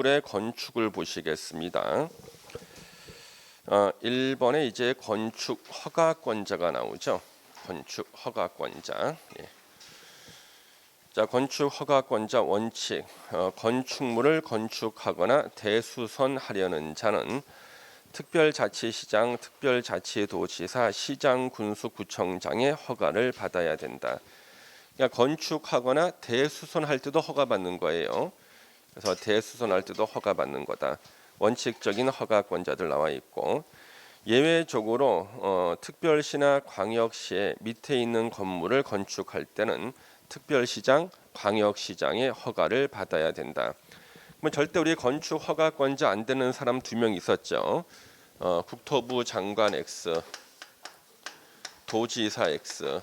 의 건축을 보시겠습니다. 1번에 이제 건축 허가권자가 나오죠. 건축 허가권자. 예. 자, 건축 허가권자 원칙. 건축물을 건축하거나 대수선하려는 자는 특별자치시장, 특별자치도지사, 시장, 군수, 구청장의 허가를 받아야 된다. 그러니까 건축하거나 대수선할 때도 허가받는 거예요. 그래서 대수선할 때도 허가받는 거다. 원칙적인 허가권자들 나와 있고, 예외적으로 특별시나 광역시에 밑에 있는 건물을 건축할 때는 특별시장, 광역시장의 허가를 받아야 된다. 그럼 절대 우리 건축 허가권자 안 되는 사람 2명 있었죠. 국토부 장관 X, 도지사 X.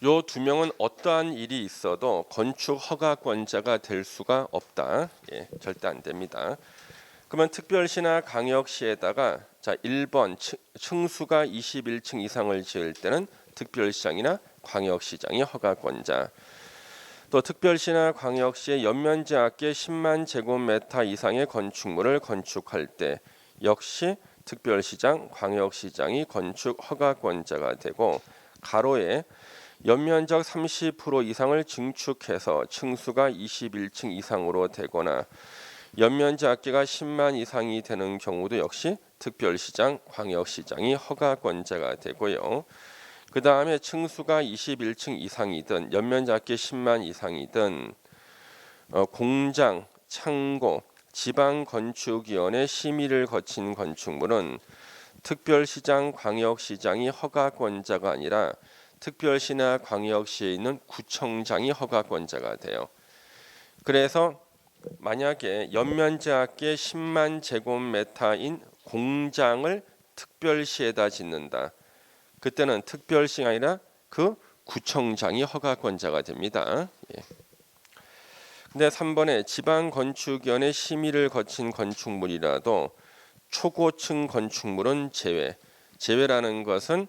요 2명은 어떠한 일이 있어도 건축 허가권자가 될 수가 없다. 예, 절대 안 됩니다. 그러면 특별시나 광역시에다가 자 1번 층수가 21층 이상을 지을 때는 특별시장이나 광역시장이 허가권자. 또 특별시나 광역시의 연면적 합계 10만 제곱미터 이상의 건축물을 건축할 때 역시 특별시장, 광역시장이 건축 허가권자가 되고, 가로에 연면적 30% 이상을 증축해서 층수가 21층 이상으로 되거나 연면적 합계가 10만 이상이 되는 경우도 역시 특별시장, 광역시장이 허가권자가 되고요. 그 다음에 층수가 21층 이상이든 연면적 합계 10만 이상이든 공장, 창고, 지방건축위원회 심의를 거친 건축물은 특별시장, 광역시장이 허가권자가 아니라 특별시나 광역시에 있는 구청장이 허가권자가 돼요. 그래서 만약에 연면적 합계 10만 제곱미터인 공장을 특별시에다 짓는다. 그때는 특별시가 아니라 그 구청장이 허가권자가 됩니다. 예. 근데 3번에 지방건축위원회 심의를 거친 건축물이라도 초고층 건축물은 제외. 제외라는 것은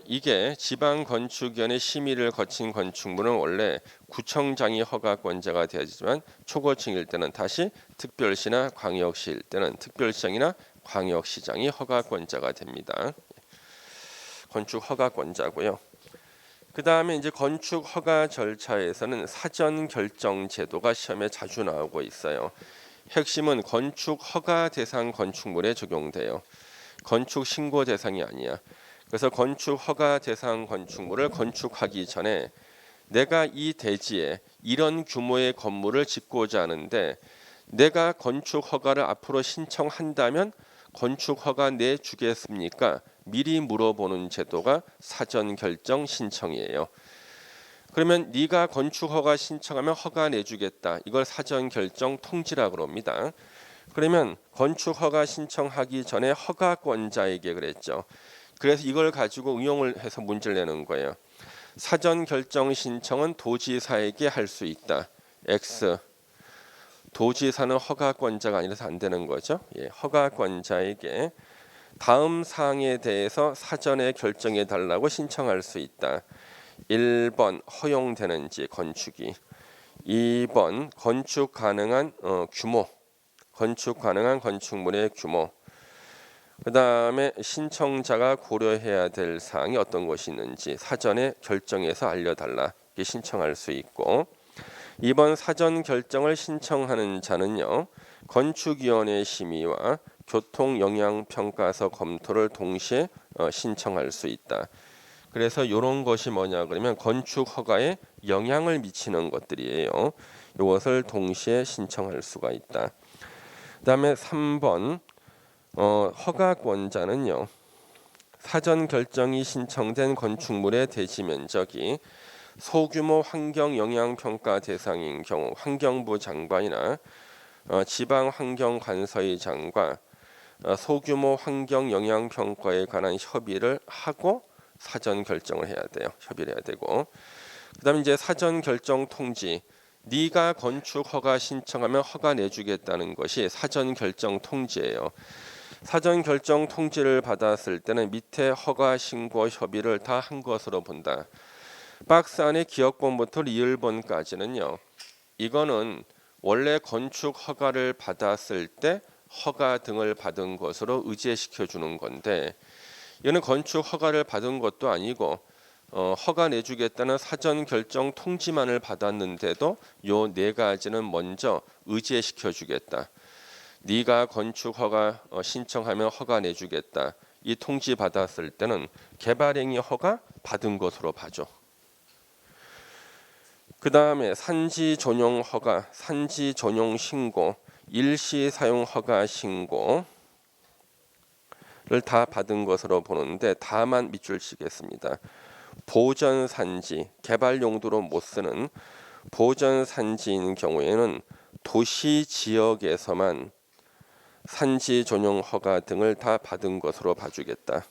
이게 지방건축위원회 심의를 거친 건축물은 원래 구청장이 허가권자가 되지만 초고층일 때는 다시 특별시나 광역시일 때는 특별시장이나 광역시장이 허가권자가 됩니다. 건축 허가권자고요. 그 다음에 이제 건축 허가 절차에서는 사전 결정 제도가 시험에 자주 나오고 있어요. 핵심은 건축 허가 대상 건축물에 적용돼요. 건축 신고 대상이 아니야. 그래서 건축 허가 대상 건축물을 건축하기 전에 내가 이 대지에 이런 규모의 건물을 짓고자 하는데 내가 건축 허가를 앞으로 신청한다면 건축 허가 내주겠습니까? 미리 물어보는 제도가 사전 결정 신청이에요. 그러면 네가 건축 허가 신청하면 허가 내주겠다. 이걸 사전 결정 통지라고 합니다. 그러면 건축 허가 신청하기 전에 허가권자에게 그랬죠. 그래서 이걸 가지고 응용을 해서 문제를 내는 거예요. 사전 결정 신청은 도지사에게 할 수 있다. X. 도지사는 허가권자가 아니라서 안 되는 거죠. 예, 허가권자에게 다음 사항에 대해서 사전에 결정해 달라고 신청할 수 있다. 1번 허용되는지 건축이, 2번 건축 가능한 규모, 건축 가능한 건축물의 규모, 그 다음에 신청자가 고려해야 될 사항이 어떤 것이 있는지 사전에 결정해서 알려달라. 이렇게 신청할 수 있고, 2번 사전 결정을 신청하는 자는요, 건축위원회 심의와 교통영향평가서 검토를 동시에 신청할 수 있다. 그래서 이런 것이 뭐냐 그러면 건축 허가에 영향을 미치는 것들이에요. 이것을 동시에 신청할 수가 있다. 그 다음에 3번 허가권자는요, 사전 결정이 신청된 건축물의 대지 면적이 소규모 환경영향평가 대상인 경우 환경부 장관이나 지방환경관서의장과 소규모 환경영향평가에 관한 협의를 하고 사전 결정을 해야 돼요. 협의를 해야 되고, 그다음에 이제 사전 결정 통지. 네가 건축 허가 신청하면 허가 내주겠다는 것이 사전 결정 통지예요. 사전 결정 통지를 받았을 때는 밑에 허가 신고 협의를 다 한 것으로 본다. 박스 안에 기억번부터 리을번까지는요, 이거는 원래 건축 허가를 받았을 때 허가 등을 받은 것으로 의제시켜 주는 건데, 이거는 건축 허가를 받은 것도 아니고 허가 내주겠다는 사전 결정 통지만을 받았는데도 요 네 가지는 먼저 의제시켜 주겠다. 네가 건축 허가 신청하면 허가 내주겠다. 이 통지 받았을 때는 개발행위 허가 받은 것으로 봐줘. 그 다음에 산지 전용 허가, 산지 전용 신고, 일시 사용 허가 신고를 다 받은 것으로 보는데, 다만 밑줄 치겠습니다. 보전 산지, 개발 용도로 못 쓰는 보전 산지인 경우에는 도시 지역에서만 산지 전용 허가 등을 다 받은 것으로 봐주겠다.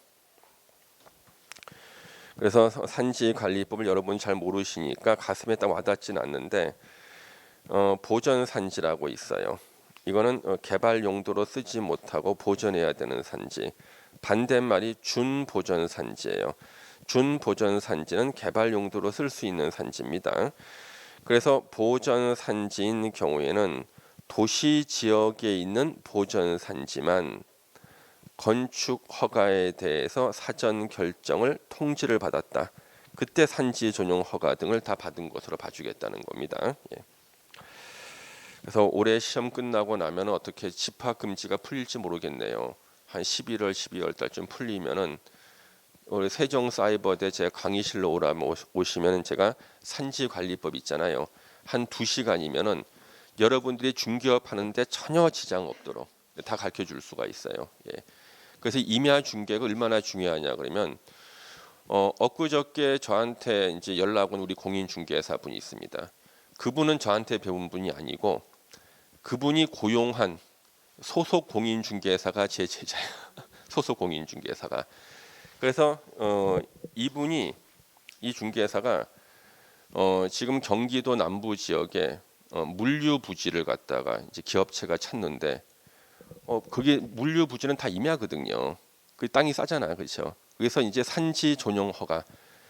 그래서 산지관리법을 여러분이 잘 모르시니까 가슴에 딱 와닿지는 않는데, 보전 산지라고 있어요. 이거는 개발 용도로 쓰지 못하고 보존해야 되는 산지. 반대말이 준보전 산지예요. 준보전 산지는 개발 용도로 쓸 수 있는 산지입니다. 그래서 보전 산지인 경우에는 도시 지역에 있는 보전 산지만 건축 허가에 대해서 사전 결정을 통지를 받았다. 그때 산지 전용 허가 등을 다 받은 것으로 봐주겠다는 겁니다. 예. 그래서 올해 시험 끝나고 나면 어떻게 집합 금지가 풀릴지 모르겠네요. 한 11월, 12월 달쯤 풀리면은 우리 세종사이버대 제 강의실로 오시면 제가 산지관리법 있잖아요. 한 2시간이면은 여러분들이 중개업 하는데 전혀 지장 없도록 다 가르쳐 줄 수가 있어요. 예. 그래서 임야 중개가 얼마나 중요하냐 그러면 엊그저께 저한테 이제 연락 온 우리 공인중개사 분이 있습니다. 그분은 저한테 배운 분이 아니고 그분이 고용한 소속 공인중개사가 제 제자예요. 소속 공인중개사가. 그래서 이분이 이 중개사가 지금 경기도 남부 지역에 물류 부지를 갖다가 이제 기업체가 찾는데 그게 물류 부지는 다 임야거든요. 그 땅이 싸잖아요, 그렇죠? 그래서 이제 산지 전용 허가.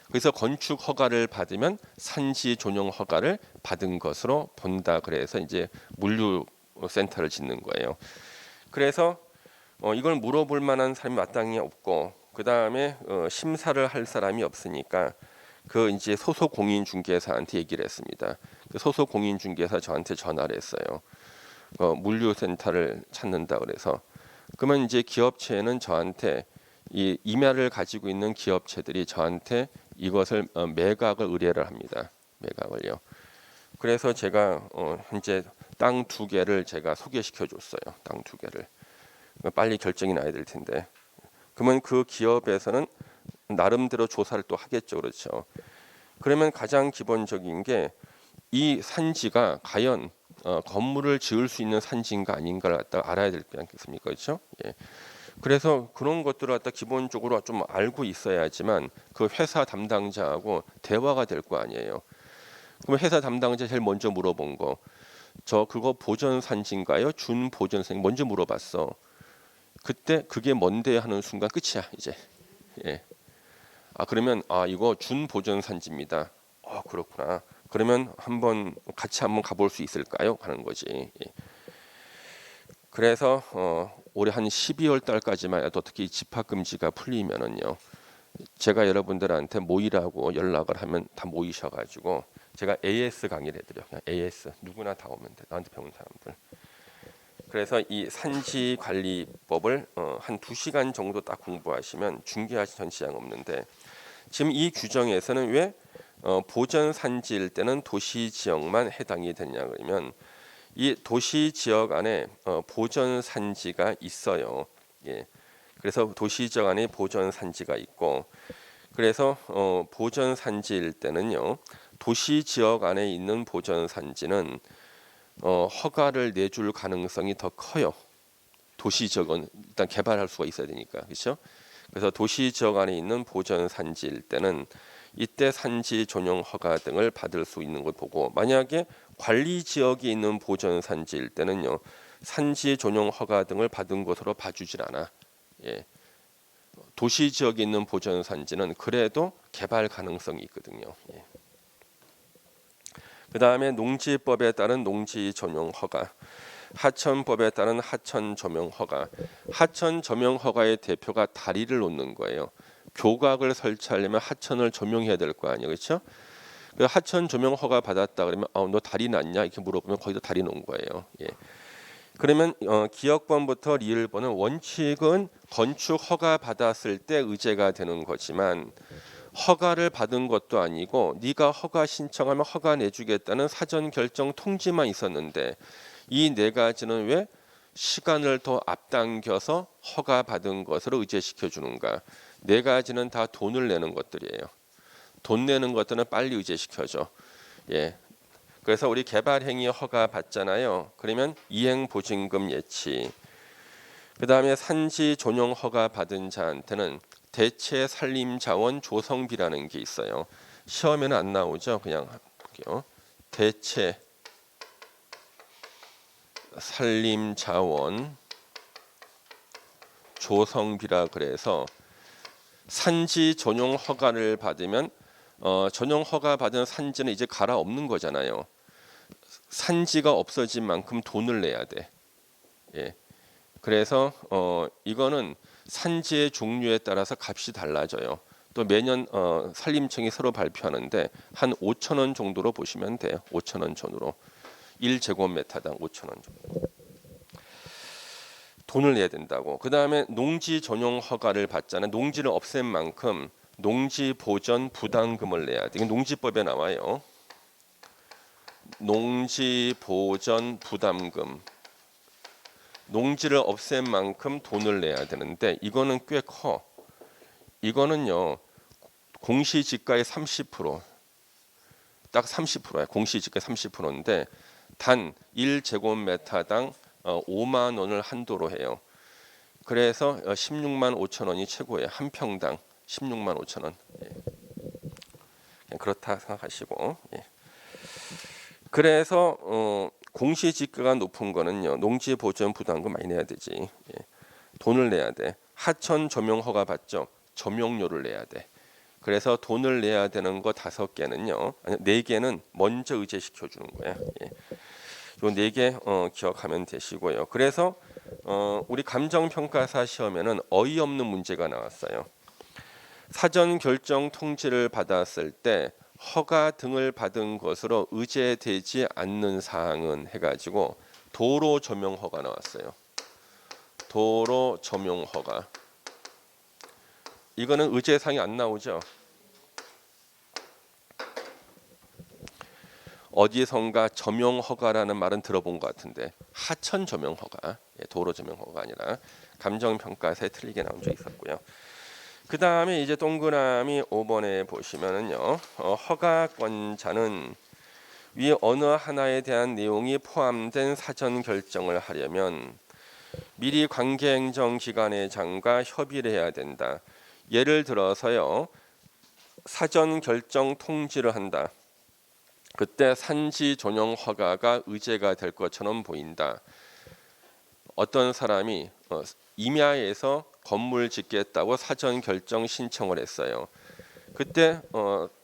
그래서 건축 허가를 받으면 산지 전용 허가를 받은 것으로 본다. 그래서 이제 물류 센터를 짓는 거예요. 그래서 이걸 물어볼 만한 사람이 마땅히 없고, 그 다음에 심사를 할 사람이 없으니까 그 이제 소속 공인중개사한테 얘기를 했습니다. 그 소속 공인중개사 저한테 전화를 했어요. 물류센터를 찾는다 그래서. 그러면 이제 기업체는 저한테 이 임야를 가지고 있는 기업체들이 저한테 이것을 매각을 의뢰를 합니다. 매각을요. 그래서 제가 현재 땅 2개를 제가 소개시켜 줬어요. 땅 2개를. 빨리 결정이 나야 될 텐데. 그러면 그 기업에서는 나름대로 조사를 또 하겠죠. 그렇죠. 그러면 가장 기본적인 게 이 산지가 과연 건물을 지을 수 있는 산지인가 아닌가를 갖다 알아야 될 게 아니겠습니까? 그렇죠? 예. 그래서 그런 것들을 갖다 기본적으로 좀 알고 있어야지만 그 회사 담당자하고 대화가 될 거 아니에요. 그럼 회사 담당자 제일 먼저 물어본 거, 저 그거 보전 산지인가요? 준 보전 산지 먼저 물어봤어. 그때 그게 뭔데 하는 순간 끝이야 이제. 예. 그러면 이거 준 보전 산지입니다. 그렇구나. 그러면 같이 한번 가볼 수 있을까요? 하는 거지. 예. 그래서 올해 한 12월 달까지만 해도 특히 집합 금지가 풀리면은요, 제가 여러분들한테 모이라고 연락을 하면 다 모이셔가지고 제가 AS 강의를 해드려. 그냥 AS 누구나 다 오면 돼. 나한테 배운 사람들. 그래서 이 산지관리법을 한 2시간 정도 딱 공부하시면 중개하시 전 지장 없는데, 지금 이 규정에서는 왜 보전 산지일 때는 도시 지역만 해당이 되냐 그러면, 이 도시 지역 안에 보전 산지가 있어요. 예. 그래서 도시 지역 안에 보전 산지가 있고, 그래서 보전 산지일 때는요, 도시 지역 안에 있는 보전 산지는 허가를 내줄 가능성이 더 커요. 도시 지역은 일단 개발할 수가 있어야 되니까, 그렇죠? 그래서 도시 지역 안에 있는 보전 산지일 때는 이때 산지 전용 허가 등을 받을 수 있는 걸 보고, 만약에 관리 지역에 있는 보전 산지일 때는요, 산지 전용 허가 등을 받은 것으로 봐주질 않아. 예. 도시 지역에 있는 보전 산지는 그래도 개발 가능성이 있거든요. 예. 그 다음에 농지법에 따른 농지 전용 허가, 하천법에 따른 하천 조명 허가. 하천 조명 허가의 대표가 다리를 놓는 거예요. 교각을 설치하려면 하천을 조명해야 될 거 아니에요, 그렇죠? 그 하천 조명 허가 받았다 그러면 너 다리 놨냐 이렇게 물어보면 거기다 다리 놓은 거예요. 예. 그러면 기역번부터 리을번은 원칙은 건축 허가 받았을 때 의제가 되는 거지만 허가를 받은 것도 아니고 네가 허가 신청하면 허가 내주겠다는 사전 결정 통지만 있었는데 이 네 가지는 왜 시간을 더 앞당겨서 허가 받은 것으로 의제시켜 주는가? 네 가지는 다 돈을 내는 것들이에요. 돈 내는 것들은 빨리 의제시켜줘. 예. 그래서 우리 개발행위 허가 받잖아요. 그러면 이행보증금 예치. 그 다음에 산지 전용 허가 받은 자한테는 대체 산림자원 조성비라는 게 있어요. 시험에는 안 나오죠. 그냥 볼게요. 대체 산림자원 조성비라 그래서 산지 전용 허가를 받으면 전용 허가 받은 산지는 이제 갈아엎는 거잖아요. 산지가 없어진 만큼 돈을 내야 돼. 예. 그래서 이거는 산지의 종류에 따라서 값이 달라져요. 또 매년 산림청이 새로 발표하는데 한 5천 원 정도로 보시면 돼요. 5천 원 전후로 1제곱미터당 5천 원 정도. 돈을 내야 된다고. 그 다음에 농지 전용 허가를 받잖아요. 농지를 없앤 만큼 농지 보전 부담금을 내야 돼. 이게 농지법에 나와요. 농지 보전 부담금. 농지를 없앤 만큼 돈을 내야 되는데 이거는 꽤 커. 이거는요 공시지가의 30%, 딱 30%야. 공시지가 30%인데 단 1제곱미터당 5만 원을 한도로 해요. 그래서 16만 5천 원이 최고예요. 한 평당 16만 5천 원. 예. 그냥 그렇다 생각하시고. 예. 그래서 공시지가가 높은 거는요 농지 보전 부담금 많이 내야 되지. 예. 돈을 내야 돼. 하천 조명 허가 받죠. 조명료를 내야 돼. 그래서 돈을 내야 되는 거 5개는요, 아니 4개는 먼저 의제시켜 주는 거야. 예. 요 4개 기억하면 되시고요. 그래서 우리 감정평가사 시험에는 어이없는 문제가 나왔어요. 사전 결정 통지를 받았을 때 허가 등을 받은 것으로 의제되지 않는 사항은 해가지고 도로 조명 허가 나왔어요. 도로 조명 허가. 이거는 의제사항이 안 나오죠. 어디선가 조명 허가라는 말은 들어본 것 같은데 하천 조명 허가, 도로 조명 허가가 아니라 감정평가사에 틀리게 나온 적이 있었고요. 그 다음에 이제 동그라미 5번에 보시면은요, 허가권자는 위 어느 하나에 대한 내용이 포함된 사전 결정을 하려면 미리 관계행정기관의 장과 협의를 해야 된다. 예를 들어서요, 사전 결정 통지를 한다. 그때 산지 전용 허가가 의제가 될 것처럼 보인다. 어떤 사람이 임야에서 건물 짓겠다고 사전 결정 신청을 했어요. 그때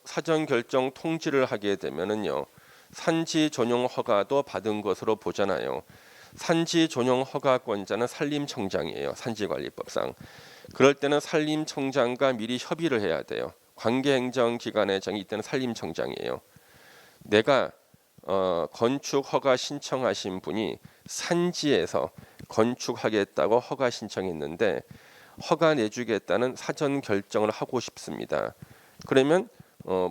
사전 결정 통지를 하게 되면은요, 산지 전용 허가도 받은 것으로 보잖아요. 산지 전용 허가권자는 산림청장이에요. 산지관리법상. 그럴 때는 산림청장과 미리 협의를 해야 돼요. 관계행정기관의 장이 이때는 산림청장이에요. 내가 건축 허가 신청하신 분이 산지에서 건축하겠다고 허가 신청했는데 허가 내주겠다는 사전 결정을 하고 싶습니다. 그러면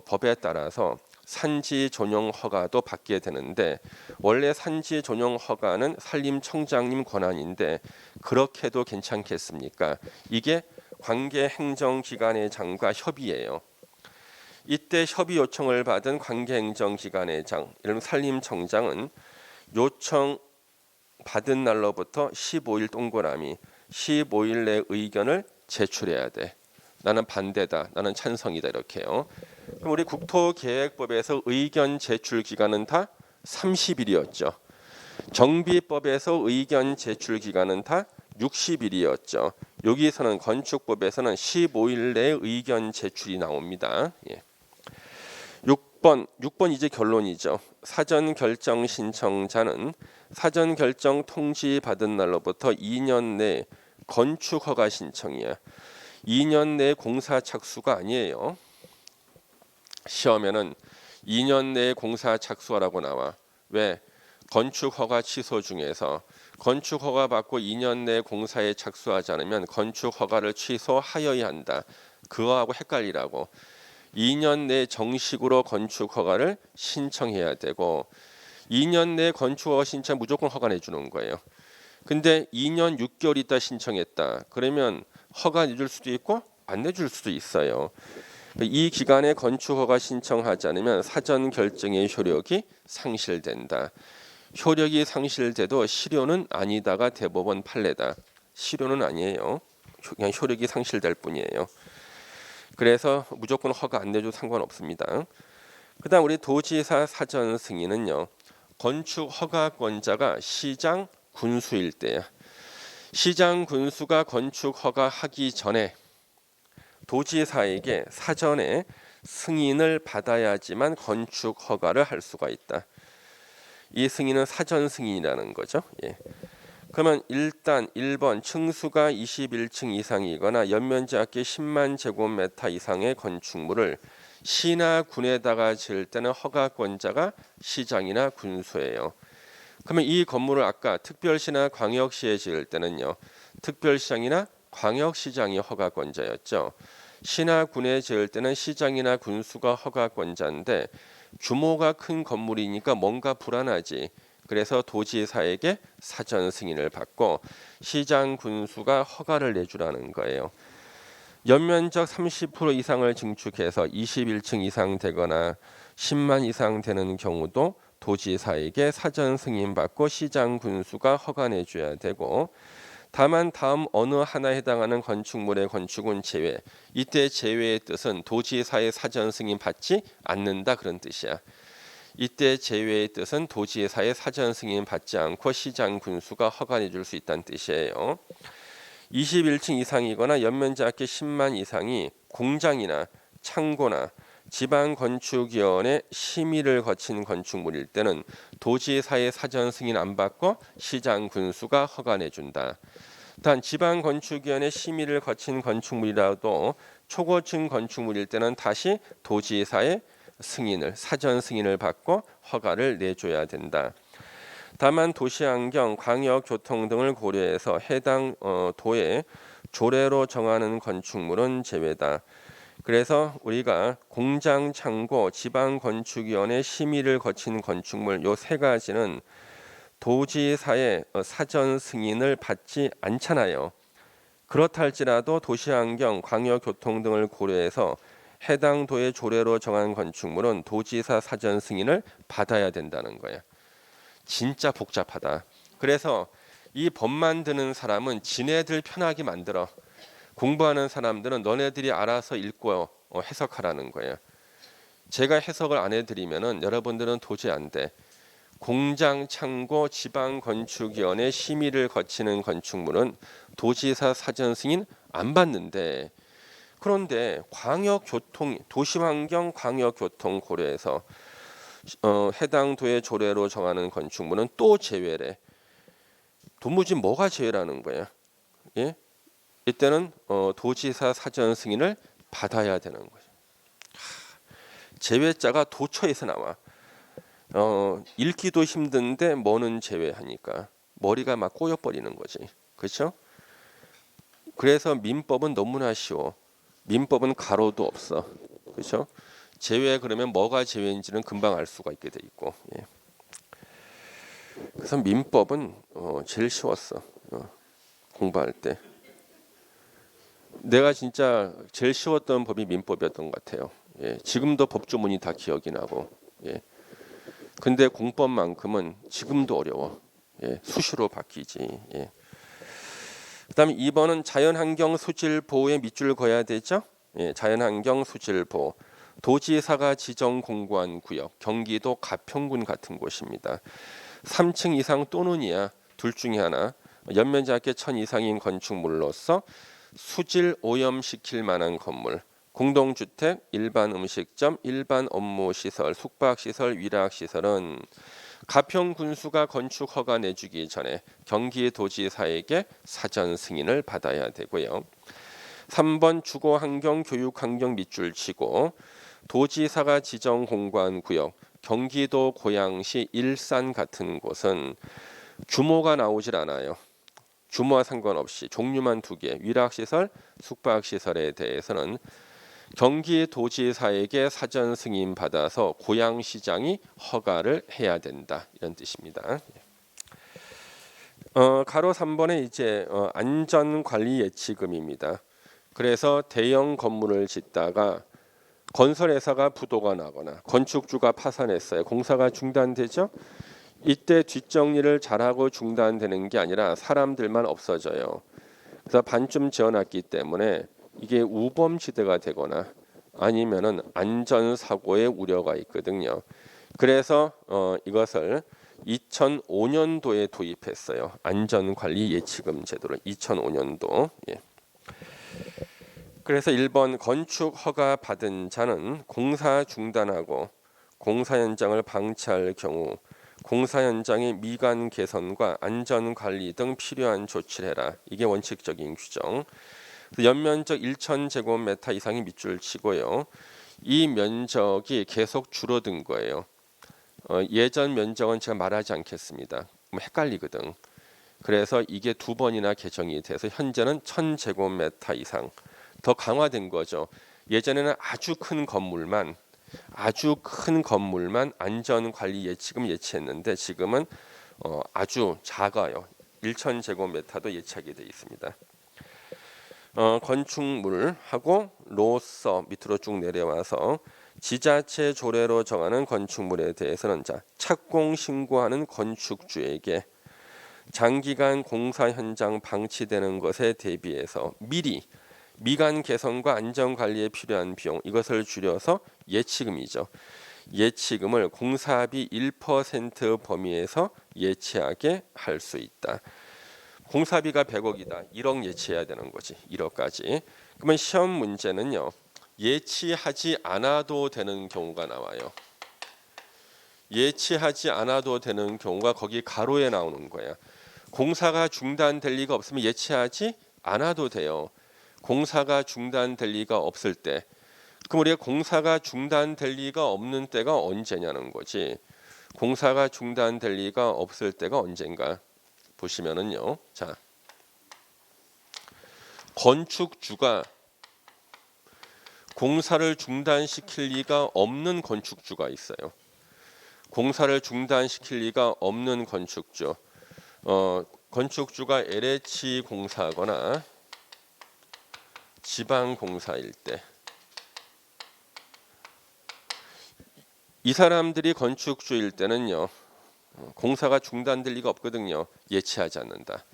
법에 따라서 산지 전용 허가도 받게 되는데 원래 산지 전용 허가는 산림청장님 권한인데 그렇게도 괜찮겠습니까? 이게 관계행정기관의 장과 협의예요. 이때 협의 요청을 받은 관계행정기관의 장, 이런 산림청장은 요청 받은 날로부터 15일 동그라미 15일 내 의견을 제출해야 돼. 나는 반대다, 나는 찬성이다 이렇게요. 그럼 우리 국토계획법에서 의견 제출 기간은 다 30일이었죠. 정비법에서 의견 제출 기간은 다 60일이었죠. 여기서는 건축법에서는 15일 내에 의견 제출이 나옵니다. 예. 6번 이제 결론이죠. 사전 결정 신청자는 사전 결정 통지 받은 날로부터 2년 내 건축 허가 신청이야. 2년 내 공사 착수가 아니에요. 시험에는 2년 내에 공사 착수하라고 나와. 왜? 건축 허가 취소 중에서 건축 허가 받고 2년 내에 공사에 착수하지 않으면 건축 허가를 취소하여야 한다. 그거하고 헷갈리라고. 2년 내에 정식으로 건축 허가를 신청해야 되고 2년 내에 건축 허가 신청 무조건 허가 내주는 거예요. 근데 2년 6개월 있다 신청했다. 그러면 허가 내줄 수도 있고 안 내줄 수도 있어요. 이 기간에 건축 허가 신청하지 않으면 사전 결정의 효력이 상실된다. 효력이 상실돼도 실효는 아니다가 대법원 판례다. 실효는 아니에요. 그냥 효력이 상실될 뿐이에요. 그래서 무조건 허가 안 내줘도 상관없습니다. 그다음 우리 도지사 사전 승인은요. 건축 허가권자가 시장 군수일 때야. 시장 군수가 건축 허가하기 전에 도지사에게 사전에 승인을 받아야지만 건축 허가를 할 수가 있다. 이 승인은 사전 승인이라는 거죠. 예. 그러면 일단 1번 층수가 21층 이상이거나 연면적 합계 10만 제곱미터 이상의 건축물을 시나 군에다가 지을 때는 허가권자가 시장이나 군수예요. 그러면 이 건물을 아까 특별시나 광역시에 지을 때는요. 특별시장이나 광역시장이 허가권자였죠. 시나 군에 지을 때는 시장이나 군수가 허가권자인데 규모가 큰 건물이니까 뭔가 불안하지. 그래서 도지사에게 사전 승인을 받고 시장 군수가 허가를 내주라는 거예요. 연면적 30% 이상을 증축해서 21층 이상 되거나 10만 이상 되는 경우도 도지사에게 사전 승인 받고 시장 군수가 허가 내줘야 되고 다만 다음 어느 하나에 해당하는 건축물의 건축은 제외. 이때 제외의 뜻은 도지사의 사전 승인 받지 않는다 그런 뜻이야. 이때 제외의 뜻은 도지사의 사전 승인 받지 않고 시장 군수가 허가 내줄 수 있다는 뜻이에요. 21층 이상이거나 연면적 합계 10만 이상이 공장이나 창고나 지방건축위원회 심의를 거친 건축물일 때는 도지사의 사전 승인 안 받고 시장 군수가 허가 내준다. 단 지방건축위원회 심의를 거친 건축물이라도 초고층 건축물일 때는 다시 도지사의 승인을 사전 승인을 받고 허가를 내줘야 된다. 다만 도시환경, 광역교통 등을 고려해서 해당 도의 조례로 정하는 건축물은 제외다. 그래서 우리가 공장, 창고, 지방건축위원회 심의를 거친 건축물 요 세 가지는 도지사의 사전 승인을 받지 않잖아요. 그렇다 할지라도 도시환경, 광역교통 등을 고려해서 해당 도의 조례로 정한 건축물은 도지사 사전 승인을 받아야 된다는 거예요. 진짜 복잡하다. 그래서 이 법 만드는 사람은 지네들 편하게 만들어. 공부하는 사람들은 너네들이 알아서 읽고 해석하라는 거예요. 제가 해석을 안 해드리면은 여러분들은 도저히 안 돼. 공장, 창고, 지방건축위원회 심의를 거치는 건축물은 도지사 사전 승인 안 받는데 그런데 광역교통, 도시환경 광역교통 고려해서 해당 도의 조례로 정하는 건축물은 또 제외래. 도무지 뭐가 제외라는 거야? 예? 이때는 도지사 사전 승인을 받아야 되는 거죠. 제외자가 도처에서 나와. 읽기도 힘든데 뭐는 제외하니까 머리가 막 꼬여버리는 거지. 그렇죠? 그래서 민법은 너무나 쉬워. 민법은 가로도 없어. 그렇죠? 제외 그러면 뭐가 제외인지는 금방 알 수가 있게 돼 있고. 예. 그래서 민법은 제일 쉬웠어. 공부할 때. 내가 진짜 제일 쉬웠던 법이 민법이었던 것 같아요. 예. 지금도 법조문이 다 기억이 나고. 예. 근데 공법만큼은 지금도 어려워. 예. 수시로 바뀌지. 예. 그다음에 2번은 자연환경 수질 보호에 밑줄 그어야 되죠. 예. 자연환경 수질 보호. 도지사가 지정 공고한 구역, 경기도 가평군 같은 곳입니다. 3층 이상 또는이야. 둘 중에 하나. 연면적 합계 1000 이상인 건축물로서 수질 오염시킬 만한 건물. 공동주택, 일반 음식점, 일반 업무시설, 숙박시설, 위락시설은 가평 군수가 건축 허가 내주기 전에 경기도지사에게 사전 승인을 받아야 되고요. 3번 주거환경, 교육환경 밑줄 치고 도지사가 지정 공관구역, 경기도 고양시, 일산 같은 곳은 규모가 나오질 않아요. 규모와 상관없이 종류만 2개, 위락시설, 숙박시설에 대해서는 경기도지사에게 사전 승인 받아서 고양시장이 허가를 해야 된다, 이런 뜻입니다. 가로 3번에 이제 안전관리 예치금입니다. 그래서 대형 건물을 짓다가 건설회사가 부도가 나거나 건축주가 파산했어요. 공사가 중단되죠. 이때 뒷정리를 잘하고 중단되는 게 아니라 사람들만 없어져요. 그래서 반쯤 지어놨기 때문에 이게 우범지대가 되거나 아니면은 안전사고의 우려가 있거든요. 그래서 이것을 2005년도에 도입했어요. 안전관리 예치금 제도를 2005년도. 예. 그래서 1번 건축 허가 받은 자는 공사 중단하고 공사 현장을 방치할 경우 공사 현장의 미관 개선과 안전 관리 등 필요한 조치를 해라. 이게 원칙적인 규정. 연면적 1,000제곱미터 이상의 밑줄 치고요. 이 면적이 계속 줄어든 거예요. 예전 면적은 제가 말하지 않겠습니다. 헷갈리거든. 그래서 이게 2번이나 개정이 돼서 현재는 1,000제곱미터 이상 더 강화된 거죠. 예전에는 아주 큰 건물만 안전관리 예치금 예치했는데 지금은 아주 작아요. 1,000제곱미터도 예치하게 되어 있습니다. 건축물하고 로서 밑으로 쭉 내려와서 지자체 조례로 정하는 건축물에 대해서는 착공 신고하는 건축주에게 장기간 공사 현장 방치되는 것에 대비해서 미리 미관 개선과 안전 관리에 필요한 비용, 이것을 줄여서 예치금이죠. 예치금을 공사비 1% 범위에서 예치하게 할 수 있다. 공사비가 100억이다. 1억 예치해야 되는 거지. 1억까지. 그러면 시험 문제는요. 예치하지 않아도 되는 경우가 나와요. 예치하지 않아도 되는 경우가 거기 가로에 나오는 거야. 공사가 중단될 리가 없으면 예치하지 않아도 돼요. 공사가 중단될 리가 없을 때, 그럼 우리가 공사가 중단될 리가 없는 때가 언제냐는 거지. 공사가 중단될 리가 없을 때가 언젠가 보시면은요. 자, 건축주가 공사를 중단시킬 리가 없는 건축주가 있어요. 공사를 중단시킬 리가 없는 건축주. 건축주가 LH 공사거나 지방공사일 때 이 사람들이 건축주일 때는요. 공사가 중단될 리가 없거든요. 예치하지 않는다.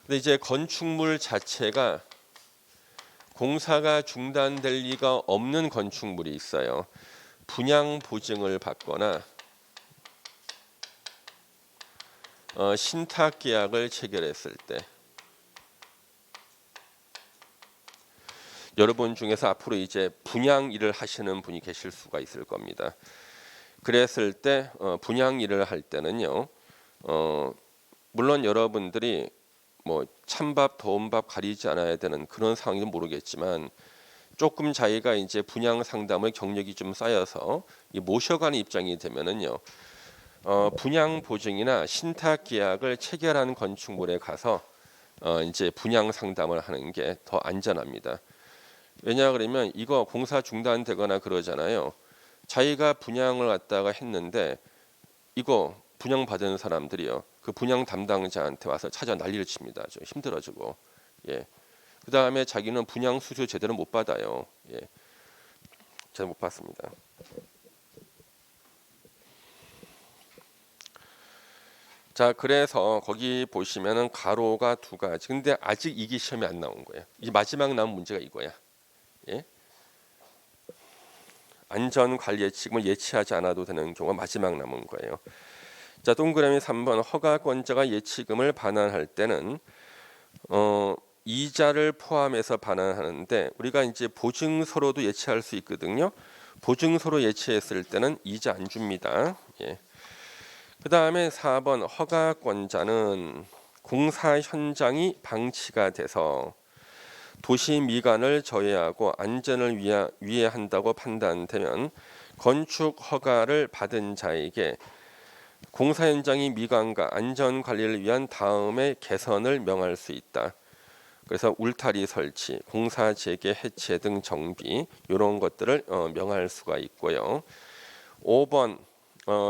근데 이제 건축물 자체가 공사가 중단될 리가 없는 건축물이 있어요. 분양 보증을 받거나 신탁 계약을 체결했을 때 여러분 중에서 앞으로 이제 분양 일을 하시는 분이 계실 수가 있을 겁니다. 그랬을 때 분양 일을 할 때는요. 물론 여러분들이 뭐 찬밥 더운밥 가리지 않아야 되는 그런 상황인지 모르겠지만 조금 자기가 이제 분양 상담의 경력이 좀 쌓여서 모셔가는 입장이 되면은요. 분양 보증이나 신탁 계약을 체결한 건축물에 가서 이제 분양 상담을 하는 게 더 안전합니다. 왜냐 그러면 이거 공사 중단되거나 그러잖아요. 자기가 분양을 갖다가 했는데 이거 분양 받은 사람들이요. 그 분양 담당자한테 와서 찾아 난리를 칩니다. 좀 힘들어지고. 예. 그다음에 자기는 분양 수수 제대로 못 받아요. 예. 제가 못 받습니다. 자, 그래서 거기 보시면은 가로가 2가지. 근데 아직 이게 시험에 안 나온 거예요. 이 마지막 나온 문제가 이거야. 예? 안전 관리 예치금을 예치하지 않아도 되는 경우가 마지막 남은 거예요. 자, 동그라미 3번 허가권자가 예치금을 반환할 때는 이자를 포함해서 반환하는데 우리가 이제 보증서로도 예치할 수 있거든요. 보증서로 예치했을 때는 이자 안 줍니다. 예. 그 다음에 4번 허가권자는 공사 현장이 방치가 돼서 도시 미관을 저해하고 안전을 위해한다고 판단되면 건축 허가를 받은 자에게 공사 현장의 미관과 안전 관리를 위한 다음의 개선을 명할 수 있다. 그래서 울타리 설치, 공사 재개 해체 등 정비 이런 것들을 명할 수가 있고요. 5번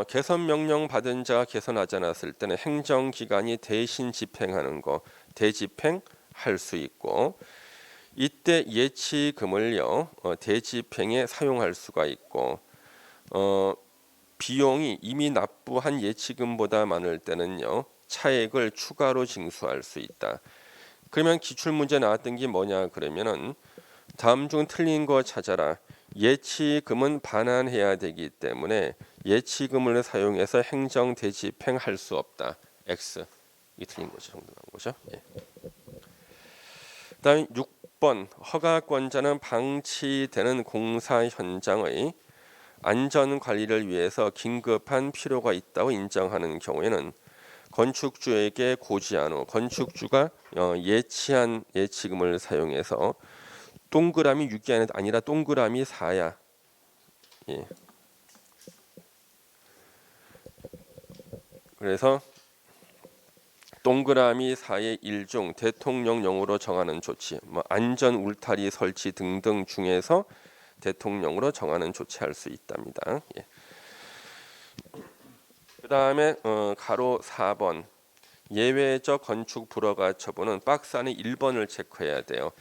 개선 명령 받은 자가 개선하지 않았을 때는 행정기관이 대신 집행하는 거 대집행할 수 있고 이때 예치금을요 대집행에 사용할 수가 있고 비용이 이미 납부한 예치금보다 많을 때는요 차액을 추가로 징수할 수 있다. 그러면 기출문제 나왔던 게 뭐냐 그러면은 다음 중 틀린 거 찾아라. 예치금은 반환해야 되기 때문에 예치금을 사용해서 행정 대집행할 수 없다. X 이 틀린 거죠. 정도 나온 거죠. 예. 그다음 6번 허가권자는 방치되는 공사 현장의 안전 관리를 위해서 긴급한 필요가 있다고 인정하는 경우에는 건축주에게 고지한 후 건축주가 예치한 예치금을 사용해서 동그라미 6이 아니라 동그라미 4야. 예. 그래서 동그라미 4의 1중 대통령령으로 정하는 조치, 뭐 안전 울타리 설치 등등 중에서 대통령으로 정하는 조치할 수 있답니다. 예. 그 다음에 가로 4번 예외적 건축 불허가 처분은 박스 안에 1번을 체크해야 돼요.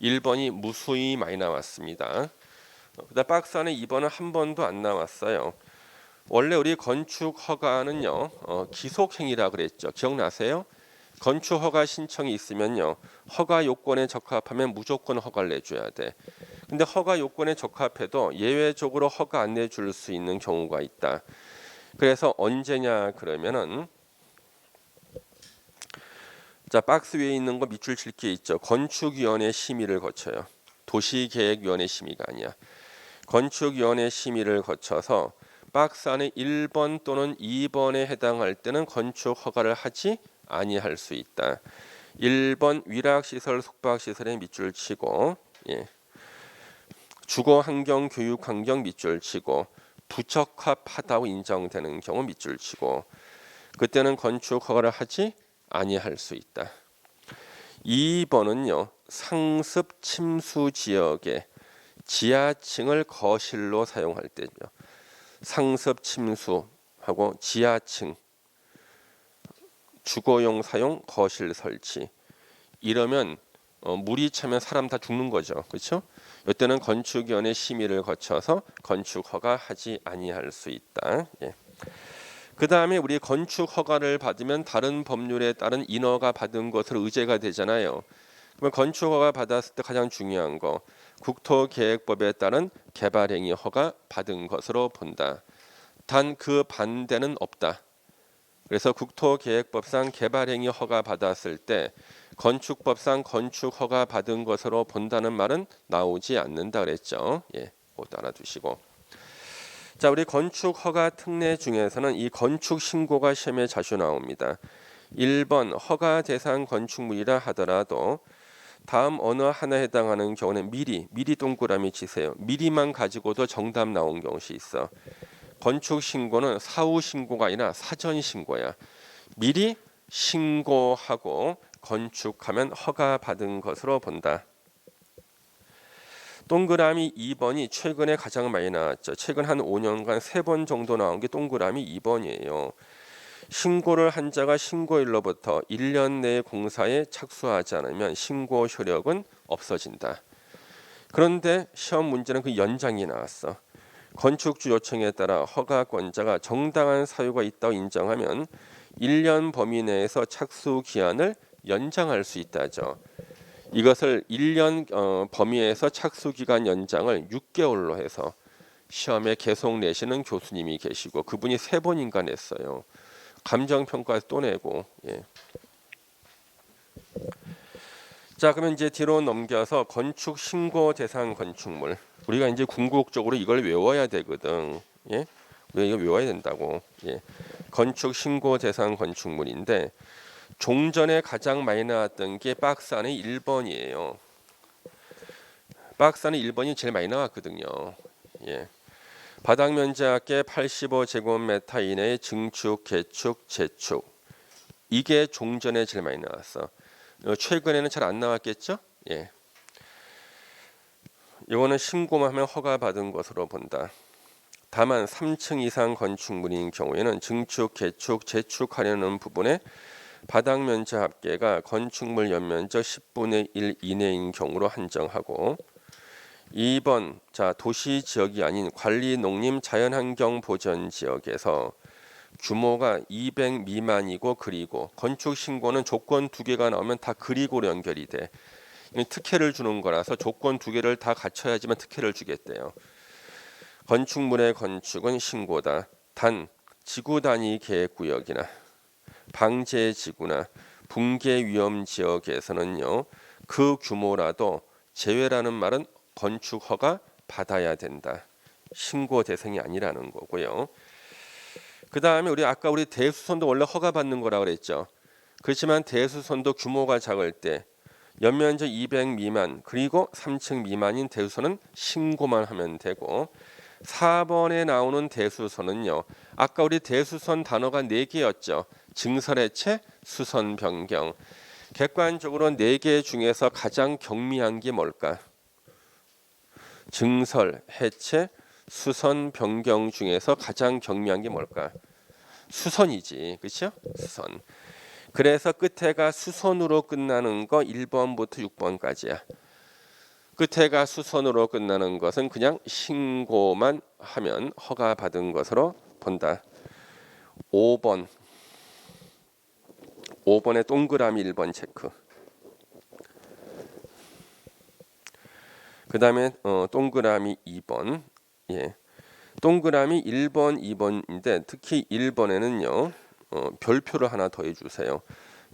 1번이 무수히 많이 나왔습니다. 그다음 박스 안에 2번은 한 번도 안 나왔어요. 원래 우리 건축 허가는요 기속 행위라 그랬죠. 기억나세요? 건축 허가 신청이 있으면요 허가 요건에 적합하면 무조건 허가를 내줘야 돼. 근데 허가 요건에 적합해도 예외적으로 허가 안 내줄 수 있는 경우가 있다. 그래서 언제냐 그러면은 자 박스 위에 있는 거 밑줄 칠 게 있죠. 건축위원회 심의를 거쳐요. 도시계획위원회 심의가 아니야. 건축위원회 심의를 거쳐서 박스 안에 1번 또는 2번에 해당할 때는 건축 허가를 하지 아니할 수 있다. 1번 위락시설 숙박시설에 밑줄 치고 예. 주거환경 교육환경 밑줄 치고 부적합하다고 인정되는 경우 밑줄 치고 그때는 건축 허가를 하지 아니할 수 있다. 2번은요. 상습 침수 지역에 지하층을 거실로 사용할 때죠. 상습 침수하고 지하층 주거용 사용 거실 설치 이러면 물이 차면 사람 다 죽는 거죠. 그렇죠? 이때는 건축위원회 심의를 거쳐서 건축 허가하지 아니할 수 있다. 예. 그 다음에 우리 건축 허가를 받으면 다른 법률에 따른 인허가 받은 것으로 의제가 되잖아요. 그러면 건축 허가 받았을 때 가장 중요한 거 국토계획법에 따른 개발행위 허가 받은 것으로 본다. 단 그 반대는 없다. 그래서 국토계획법상 개발행위 허가 받았을 때 건축법상 건축 허가 받은 것으로 본다는 말은 나오지 않는다 그랬죠. 예, 그것도 알아두시고. 자, 우리 건축 허가 특례 중에서는 이 건축 신고가 시험에 자주 나옵니다. 1번 허가 대상 건축물이라 하더라도 다음 어느 하나에 해당하는 경우는 미리 동그라미 치세요. 미리만 가지고도 정답 나온 경우가 있어. 건축 신고는 사후 신고가 아니라 사전 신고야. 미리 신고하고 건축하면 허가 받은 것으로 본다. 동그라미 2번이 최근에 가장 많이 나왔죠. 최근 한 5년간 3번 정도 나온 게 동그라미 2번이에요. 신고를 한 자가 신고일로부터 1년 내에 공사에 착수하지 않으면 신고 효력은 없어진다. 그런데 시험 문제는 그 연장이 나왔어. 건축주 요청에 따라 허가권자가 정당한 사유가 있다고 인정하면 1년 범위 내에서 착수 기한을 연장할 수 있다죠. 이것을 1년 범위에서 착수 기간 연장을 6개월로 해서 시험에 계속 내시는 교수님이 계시고 그분이 3번인가 냈어요. 감정평가에서 또 내고. 예. 자, 그러면 이제 뒤로 넘겨서 건축 신고 대상 건축물. 우리가 이제 궁극적으로 이걸 외워야 되거든. 예? 우리가 이거 외워야 된다고. 예. 건축 신고 대상 건축물인데 종전에 가장 많이 나왔던 게 박스 안에 1번이에요. 박스 안에 1번이 제일 많이 나왔거든요. 예. 바닥 면적의 85제곱미터 이내의 증축, 개축, 재축. 이게 종전에 제일 많이 나왔어. 최근에는 잘 안 나왔겠죠? 예. 이거는 신고만 하면 허가받은 것으로 본다. 다만 3층 이상 건축물인 경우에는 증축, 개축, 재축하려는 부분에 바닥 면적 합계가 건축물 연면적 10분의 1 이내인 경우로 한정하고 2번 자 도시 지역이 아닌 관리 농림 자연환경 보전 지역에서 규모가 200 미만이고 그리고 건축 신고는 조건 2개가 나오면 다 그리고로 연결이 돼. 특혜를 주는 거라서 조건 2개를 다 갖춰야지만 특혜를 주겠대요. 건축물의 건축은 신고다. 단 지구 단위 계획구역이나 방제 지구나 붕괴 위험 지역에서는요. 그 규모라도 제외라는 말은 건축 허가 받아야 된다. 신고 대상이 아니라는 거고요. 그 다음에 아까 우리 대수선도 원래 허가 받는 거라 그랬죠. 그렇지만 대수선도 규모가 작을 때 연면적 200 미만 그리고 3층 미만인 대수선은 신고만 하면 되고 4번에 나오는 대수선은요. 아까 우리 대수선 단어가 4개였죠. 증설 해체, 수선 변경. 객관적으로 4개 중에서 가장 경미한 게 뭘까? 증설, 해체, 수선, 변경 중에서 가장 경미한 게 뭘까? 수선이지. 그렇죠? 수선. 그래서 끝에가 수선으로 끝나는 거 1번부터 6번까지야. 끝에가 수선으로 끝나는 것은 그냥 신고만 하면 허가받은 것으로 본다. 5번에 동그라미 1번 체크. 그 다음에 동그라미 2번. 예. 동그라미 1번, 2번인데 특히 1번에는요. 별표를 하나 더 해주세요.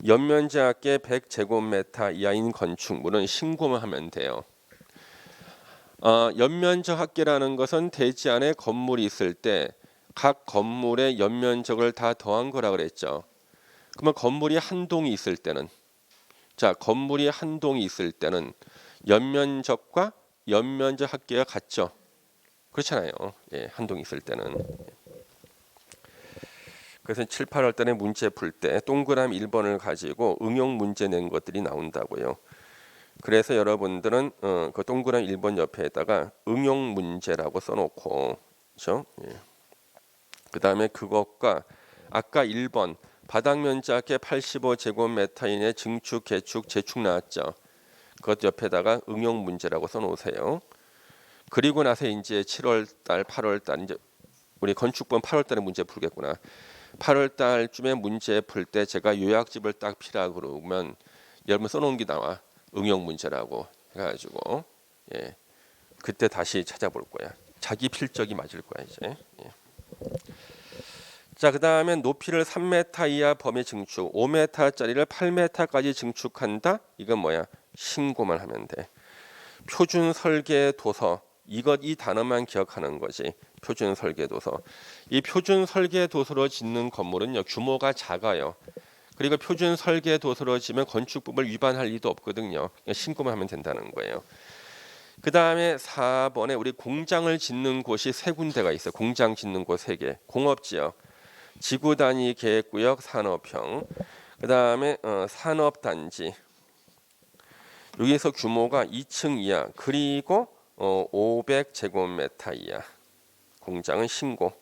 연면적 합계 100제곱미터 이하인 건축물은 신고만 하면 돼요. 연면적 합계라는 것은 대지 안에 건물이 있을 때 각 건물의 연면적을 다 더한 거라 그랬죠. 그러면 건물이 한 동이 있을 때는 건물이 한 동이 있을 때는 연면적과 연면적 합계가 같죠. 그렇잖아요. 예, 한 동이 있을 때는. 그래서 7, 8월 달에 문제 풀 때 동그라미 1번을 가지고 응용 문제 낸 것들이 나온다고요. 그래서 여러분들은 그 동그라미 1번 옆에다가 응용 문제라고 써놓고, 그렇죠? 예. 그 다음에 그것과 아까 1번 바닥 면적의 85제곱미터 이내 증축, 개축, 재축 나왔죠. 그것 옆에다가 응용 문제라고 써놓으세요. 그리고 나서 이제 7월 달, 8월 달 이제 우리 건축본 8월 달에 문제 풀겠구나. 8월 달쯤에 문제 풀 때 제가 요약집을 딱 피라 그러면 여러분 써놓은 게 나와. 응용 문제라고 해가지고 예. 그때 다시 찾아볼 거야. 자기 필적이 맞을 거야 이제. 예. 자, 그 다음에 높이를 3m 이하 범위 증축, 5m짜리를 8m까지 증축한다. 이건 뭐야? 신고만 하면 돼. 표준 설계 도서 이 단어만 기억하는 거지. 표준 설계 도서. 이 표준 설계 도서로 짓는 건물은요 규모가 작아요. 그리고 표준 설계 도서로 지면 건축법을 위반할 리도 없거든요. 그냥 신고만 하면 된다는 거예요. 그 다음에 4번에 우리 공장을 짓는 곳이 3군데가 있어요. 공장 짓는 곳 3개. 공업지역, 지구 단위 계획구역, 산업형. 그 다음에 산업단지. 여기서 규모가 2층 이하 그리고 500제곱미터 이하. 공장은 신고.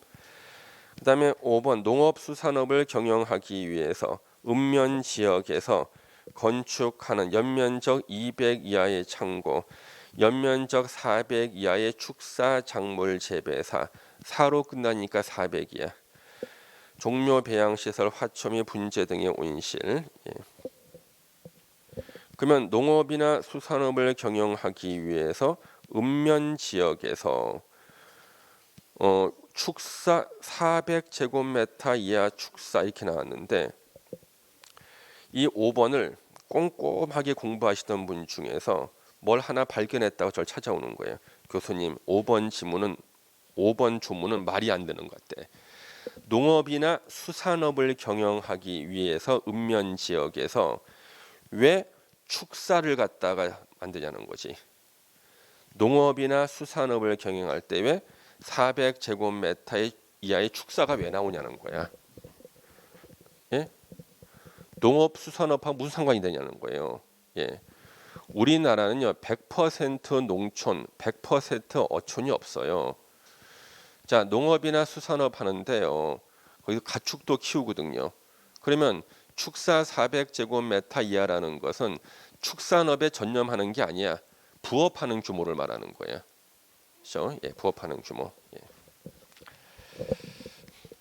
그 다음에 5번 농업수산업을 경영하기 위해서 읍면 지역에서 건축하는 연면적 200 이하의 창고, 연면적 400 이하의 축사 작물 재배사, 4로 끝나니까 400이야. 종묘 배양시설, 화초미 분재 등의 온실. 예. 그러면 농업이나 수산업을 경영하기 위해서 읍면 지역에서 축사 400제곱미터 이하 축사 이렇게 나왔는데 이 5번을 꼼꼼하게 공부하시던 분 중에서 뭘 하나 발견했다고 저를 찾아오는 거예요. 교수님, 5번 주문은 말이 안 되는 것 같대. 농업이나 수산업을 경영하기 위해서 읍면 지역에서 왜 축사를 갖다가 만드냐는 거지. 농업이나 수산업을 경영할 때 왜 400제곱미터 이하의 축사가 왜 나오냐는 거야. 예? 농업 수산업하고 무슨 상관이 되냐는 거예요. 예. 우리나라는요 100% 농촌, 100% 어촌이 없어요. 자, 농업이나 수산업 하는데요. 거기서 가축도 키우거든요. 그러면 축사 400제곱미터 이하라는 것은 축산업에 전념하는 게 아니야. 부업하는 규모를 말하는 거야. 그렇죠? 예, 부업하는 규모. 예.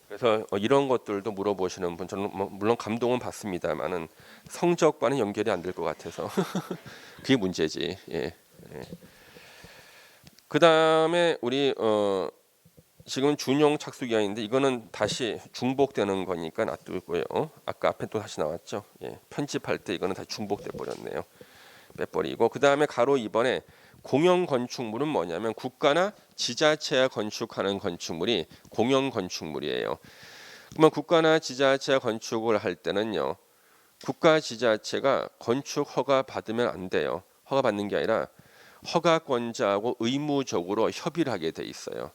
그래서 이런 것들도 물어보시는 분 저는 물론 감동은 받습니다만은 성적과는 연결이 안 될 것 같아서 그게 문제지. 예. 예. 그다음에 우리 지금 준용 착수 기간인데 이거는 다시 중복되는 거니까 놔두고요. 아까 앞에 또 다시 나왔죠. 예. 편집할 때 이거는 다시 중복돼 버렸네요. 빼버리고 그다음에 가로 2번에 공영 건축물은 뭐냐면 국가나 지자체가 건축하는 건축물이 공영 건축물이에요. 그러면 국가나 지자체가 건축을 할 때는요. 국가 지자체가 건축 허가 받으면 안 돼요. 허가 받는 게 아니라 허가권자하고 의무적으로 협의를 하게 돼 있어요.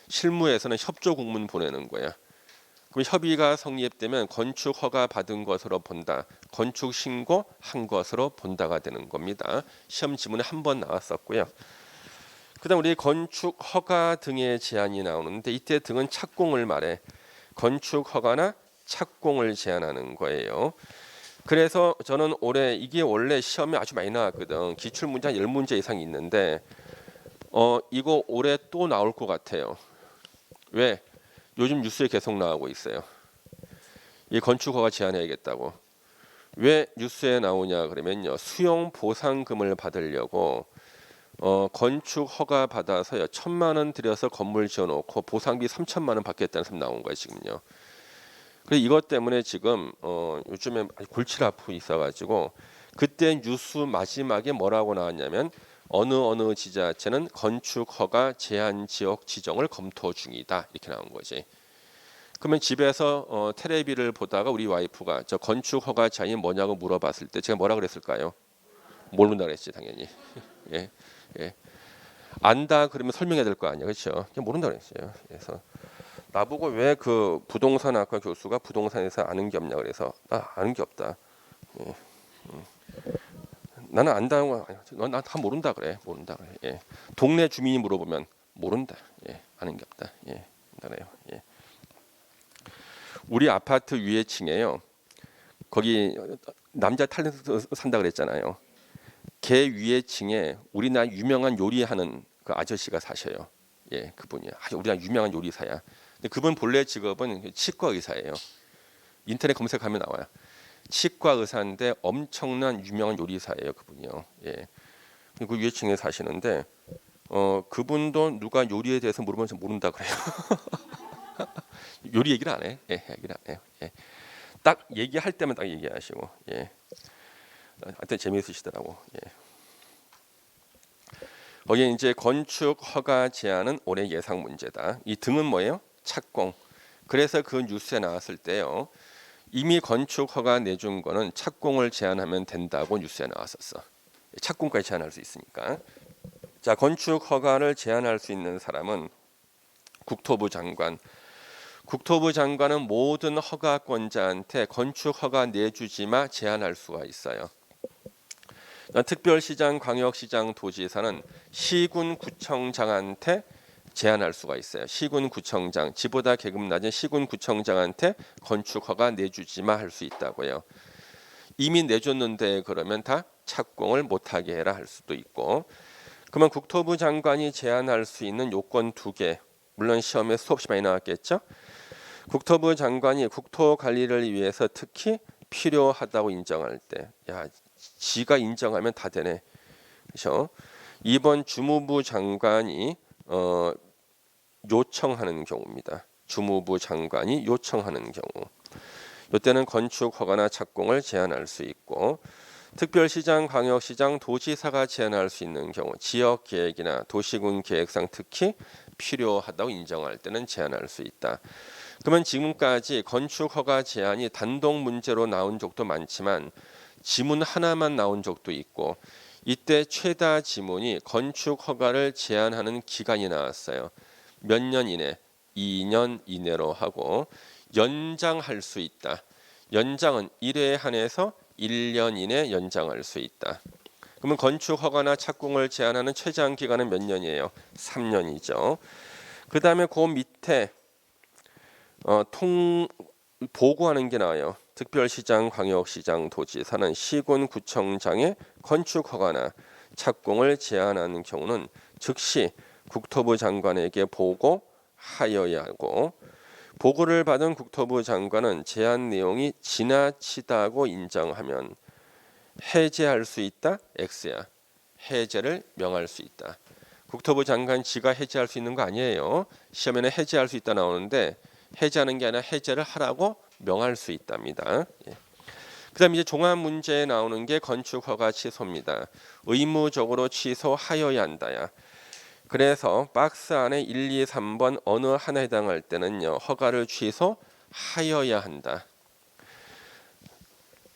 실무에서는 협조 공문 보내는 거야. 그럼 협의가 성립되면 건축 허가 받은 것으로 본다. 건축 신고한 것으로 본다가 되는 겁니다. 시험 지문에 한 번 나왔었고요. 그다음 우리 건축 허가 등의 제한이 나오는데 이때 등은 착공을 말해. 건축 허가나 착공을 제한하는 거예요. 그래서 저는 올해 이게 원래 시험에 아주 많이 나왔거든. 기출 문제 한 10문제 이상 있는데 이거 올해 또 나올 것 같아요. 왜? 요즘 뉴스에 계속 나오고 있어요. 이 건축 허가 제한해야겠다고. 왜 뉴스에 나오냐 그러면요. 수용 보상금을 받으려고 건축 허가 받아서요. 1,000만 원 들여서 건물 지어놓고 보상비 3천만 원 받겠다는 사람 나온 거예요 지금요. 그래서 이것 때문에 지금 요즘에 골치를 아프고 있어가지고 그때 뉴스 마지막에 뭐라고 나왔냐면 어느 지자체는 건축 허가 제한 지역 지정을 검토 중이다 이렇게 나온 거지. 그러면 집에서 테레비를 보다가 우리 와이프가 저 건축 허가 제한이 뭐냐고 물어봤을 때 제가 뭐라 그랬을까요? 모른다 그랬지 당연히. 예, 예. 안다 그러면 설명해야 될 거 아니야, 그렇죠? 그냥 모른다 그랬어요. 그래서 나보고 왜 그 부동산학과 교수가 부동산에서 아는 게 없냐 그래서 나 아는 게 없다. 예. 나는 안다고 넌다 모른다 그래. 모른다 그래. 예. 동네 주민이 물어보면 모른다. 예. 아는 게 없다. 예. 그래요. 예. 우리 아파트 위에 층에요. 거기 남자 탤런트 산다 그랬잖아요. 걔 위에 층에 우리나라 유명한 요리하는 그 아저씨가 사셔요. 예, 그분이야. 아주 우리나라 유명한 요리사야. 근데 그분 본래 직업은 치과 의사예요. 인터넷 검색하면 나와요. 치과 의사인데 엄청난 유명한 요리사예요, 그분이요. 예. 그 위에 층에 사시는데 그분도 누가 요리에 대해서 물으면서 모른다 그래요. 요리 얘기를 안 해. 예, 얘기를 안 해요. 예. 딱 얘기할 때만 딱 얘기하시고. 예. 하여튼 재미있으시더라고. 예. 거기에 이제 건축 허가 제한은 올해 예상 문제다. 이 등은 뭐예요? 착공. 그래서 그 뉴스에 나왔을 때요. 이미 건축 허가 내준 거는 착공을 제한하면 된다고 뉴스에 나왔었어. 착공까지 제한할 수 있으니까. 자, 건축 허가를 제한할 수 있는 사람은 국토부 장관. 국토부 장관은 모든 허가권자한테 건축 허가 내주지 마 제한할 수가 있어요. 특별시장, 광역시장, 도지사는 시군 구청장한테 제한할 수가 있어요. 시군 구청장, 지보다 계급 낮은 시군 구청장한테 건축 허가 내주지 마 할 수 있다고요. 이미 내줬는데 그러면 다 착공을 못하게 해라 할 수도 있고. 그러면 국토부 장관이 제한할 수 있는 요건 2개. 물론 시험에 수없이 많이 나왔겠죠. 국토부 장관이 국토 관리를 위해서 특히 필요하다고 인정할 때, 야, 지가 인정하면 다 되네. 그렇죠? 2번 주무부 장관이 요청하는 경우입니다. 주무부 장관이 요청하는 경우. 이때는 건축 허가나 착공을 제한할 수 있고 특별시장, 광역시장, 도지사가 제안할 수 있는 경우 지역계획이나 도시군 계획상 특히 필요하다고 인정할 때는 제안할 수 있다. 그러면 지금까지 건축허가 제한이 단독 문제로 나온 적도 많지만 지문 하나만 나온 적도 있고 이때 최다 지문이 건축허가를 제한하는 기간이 나왔어요. 몇 년 이내? 2년 이내로 하고 연장할 수 있다. 연장은 1회에 한해서 1년 이내 연장할 수 있다. 그러면 건축허가나 착공을 제한하는 최장 기간은 몇 년이에요? 3년이죠. 그 다음에 그 밑에 보고하는 게 나와요. 특별시장, 광역시장, 도지사는 시군구청장의 건축허가나 착공을 제한하는 경우는 즉시 국토부 장관에게 보고하여야 하고 보고를 받은 국토부 장관은 제한 내용이 지나치다고 인정하면 해제할 수 있다. X야. 해제를 명할 수 있다. 국토부 장관 지가 해제할 수 있는 거 아니에요. 시험에는 해제할 수 있다 나오는데 해제하는 게 아니라 해제를 하라고 명할 수 있답니다. 예. 그다음 이제 종합 문제에 나오는 게 건축허가 취소입니다. 의무적으로 취소하여야 한다야. 그래서 박스 안에 1, 2, 3번 어느 하나에 해당할 때는요. 허가를 취소하여야 한다.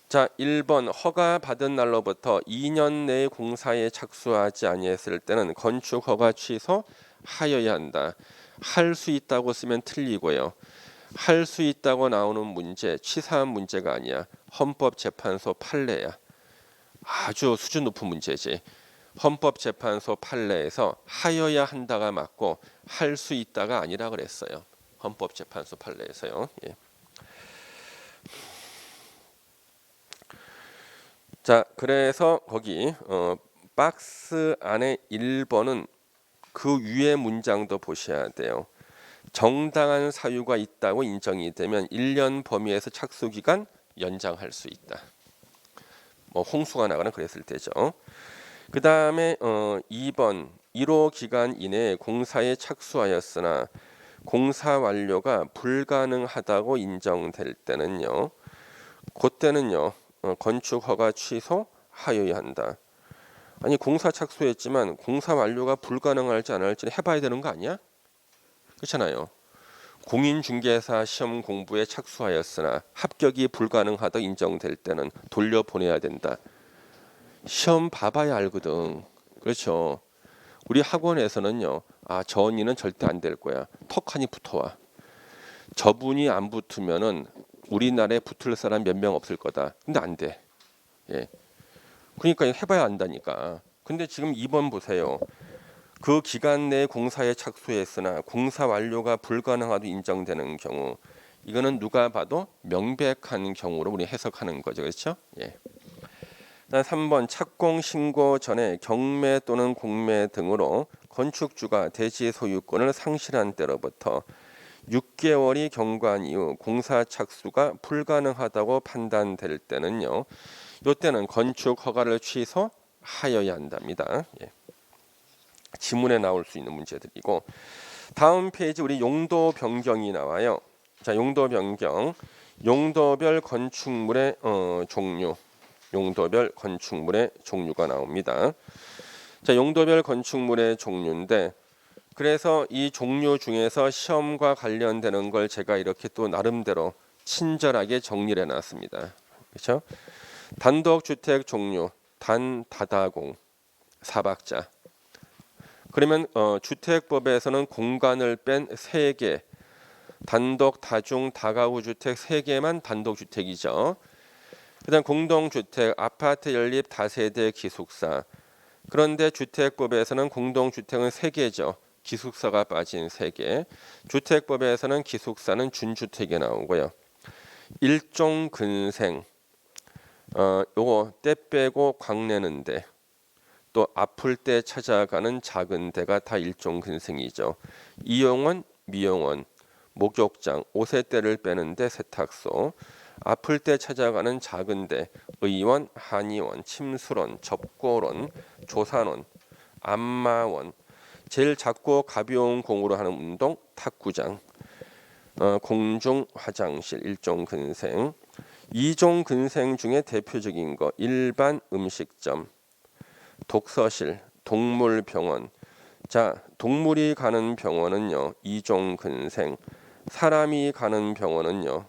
자, 1번 허가 받은 날로부터 2년 내에 공사에 착수하지 아니했을 때는 건축허가 취소하여야 한다. 할 수 있다고 쓰면 틀리고요. 할 수 있다고 나오는 문제 치사한 문제가 아니야. 헌법재판소 판례야. 아주 수준 높은 문제지. 헌법재판소 판례에서 하여야 한다가 맞고 할 수 있다가 아니라 그랬어요. 헌법재판소 판례에서요. 예. 자, 그래서 거기 박스 안에 1번은 그 위에 문장도 보셔야 돼요. 정당한 사유가 있다고 인정이 되면 1년 범위에서 착수기간 연장할 수 있다. 뭐 홍수가 나거나 그랬을 때죠. 그 다음에 2번 1호 기간 이내에 공사에 착수하였으나 공사 완료가 불가능하다고 인정될 때는요. 그때는요. 건축허가 취소하여야 한다. 아니 공사 착수했지만 공사 완료가 불가능할지 안 할지 해봐야 되는 거 아니야? 그렇잖아요. 공인중개사 시험 공부에 착수하였으나 합격이 불가능하다 인정될 때는 돌려보내야 된다. 시험 봐봐야 알거든. 그렇죠. 우리 학원에서는요. 저 언니는 절대 안 될 거야. 턱하니 붙어와. 저분이 안 붙으면은 우리나라에 붙을 사람 몇 명 없을 거다. 근데 안 돼. 예. 그러니까 해봐야 안다니까. 근데 지금 2번 보세요. 그 기간 내에 공사에 착수했으나 공사 완료가 불가능하도 인정되는 경우 이거는 누가 봐도 명백한 경우로 우리 해석하는 거죠. 그렇죠? 예. 3번 착공 신고 전에 경매 또는 공매 등으로 건축주가 대지 소유권을 상실한 때로부터 6개월이 경과한 이후 공사 착수가 불가능하다고 판단될 때는요. 이때는 건축 허가를 취소하여야 한답니다. 예. 지문에 나올 수 있는 문제들이고 다음 페이지 우리 용도 변경이 나와요. 자, 용도 변경. 용도별 건축물의 종류. 용도별 건축물의 종류가 나옵니다. 자, 용도별 건축물의 종류인데 그래서 이 종류 중에서 시험과 관련되는 걸 제가 이렇게 또 나름대로 친절하게 정리를 해놨습니다. 그렇죠? 단독주택 종류, 단다다공, 사박자. 그러면 주택법에서는 공간을 뺀 3개, 단독, 다중, 다가구 주택 3개만 단독주택이죠. 그다음 공동주택, 아파트 연립 다세대 기숙사. 그런데 주택법에서는 공동주택은 3개죠. 기숙사가 빠진 3개. 주택법에서는 기숙사는 준주택에 나오고요. 일종 근생. 요거 때 빼고 광내는데 또 아플 때 찾아가는 작은 데가 다 일종 근생이죠. 이용원, 미용원, 목욕장, 옷의 때를 빼는데 세탁소. 아플 때 찾아가는 작은데 의원, 한의원, 침수론, 접고론, 조산원, 안마원, 제일 작고 가벼운 공으로 하는 운동 탁구장, 공중 화장실 일종 근생, 이종 근생 중에 대표적인 거 일반 음식점, 독서실, 동물병원. 자, 동물이 가는 병원은요 이종 근생, 사람이 가는 병원은요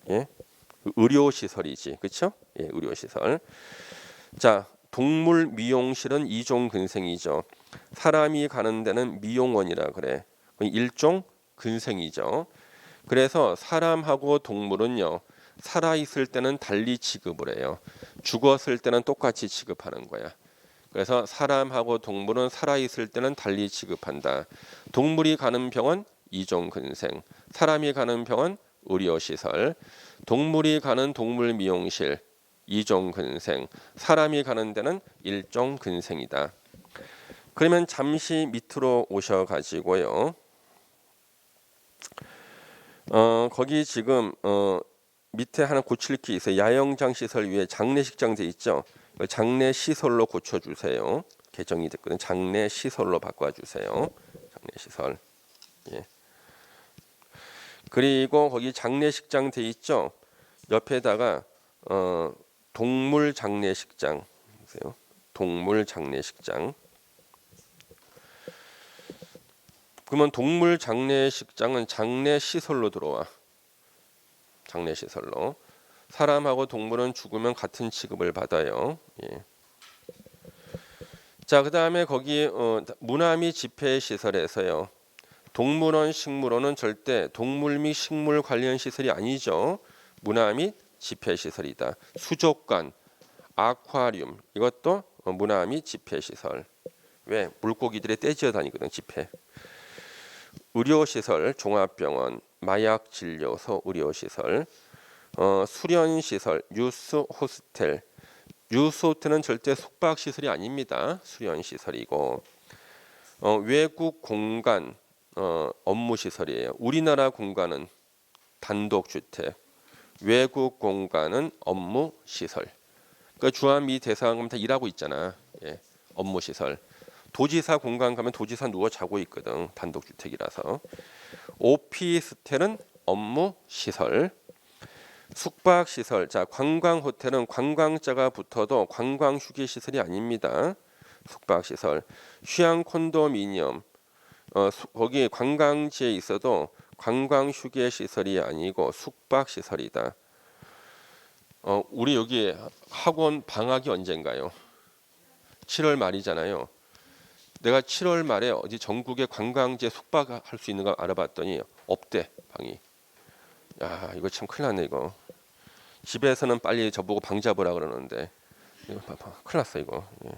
예? 의료시설이지, 그렇죠? 예, 의료시설. 자, 동물 미용실은 이종 근생이죠. 사람이 가는 데는 미용원이라 그래. 일종 근생이죠. 그래서 사람하고 동물은요 살아 있을 때는 달리 취급을 해요. 죽었을 때는 똑같이 취급하는 거야. 그래서 사람하고 동물은 살아 있을 때는 달리 취급한다. 동물이 가는 병원 이종 근생, 사람이 가는 병원 의료시설, 동물이 가는 동물 미용실 이종 근생, 사람이 가는 데는 일종 근생이다. 그러면 잠시 밑으로 오셔가지고요. 거기 지금 밑에 하나 고칠 게 있어요. 야영장 시설 위에 장례식장 돼 있죠. 장례 시설로 고쳐주세요. 개정이 됐거든. 장례 시설로 바꿔주세요. 장례 시설. 예. 그리고 거기 장례식장 돼 있죠. 옆에다가 동물 장례식장. 보세요. 동물 장례식장. 그러면 동물 장례식장은 장례 시설로 들어와. 장례 시설로. 사람하고 동물은 죽으면 같은 취급을 받아요. 예. 자, 그다음에 거기 문화 및 집회 시설에서요. 동물원, 식물원은 절대 동물 및 식물 관련 시설이 아니죠. 문화 및 집회 시설이다. 수족관, 아쿠아리움 이것도 문화 및 집회 시설. 왜? 물고기들이 떼지어 다니거든. 집회. 의료시설, 종합병원, 마약진료소 의료시설, 수련시설, 뉴스 호스텔. 뉴스 호텔은 절대 숙박시설이 아닙니다. 수련시설이고, 외국 공간, 업무시설이에요. 우리나라 공간은 단독주택, 외국 공간은 업무시설. 그러니까 주한미 대사관 가면 다 일하고 있잖아. 예, 업무시설. 도지사 공간 가면 도지사 누워 자고 있거든. 단독주택이라서. 오피스텔은 업무시설. 숙박시설. 자, 관광호텔은 관광자가 붙어도 관광휴게시설이 아닙니다. 숙박시설. 휴양 콘도미니엄. 거기 관광지에 있어도 관광휴게시설이 아니고 숙박시설이다. 우리 여기 학원 방학이 언젠가요? 7월 말이잖아요. 내가 7월 말에 어디 전국에 관광지에 숙박할 수 있는 거 알아봤더니 없대, 방이. 야, 이거 참 큰일 났네 이거. 집에서는 빨리 저보고 방 잡으라 그러는데 이거 큰일 났어 이거. 예.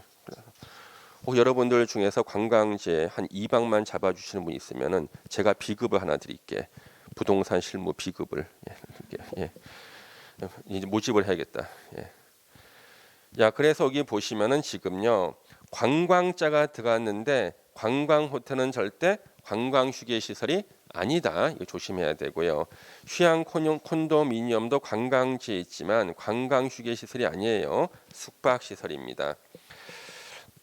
혹 여러분들 중에서 관광지에 한 2박만 잡아주시는 분 있으면은 제가 비급을 하나 드릴게. 부동산 실무 비급을. 예. 이제 모집을 해야겠다. 예. 야, 그래서 여기 보시면은 지금요 관광자가 들어갔는데 관광 호텔은 절대 관광 휴게 시설이 아니다. 이거 조심해야 되고요. 휴양 콘도미니엄도 관광지에 있지만 관광 휴게 시설이 아니에요. 숙박 시설입니다.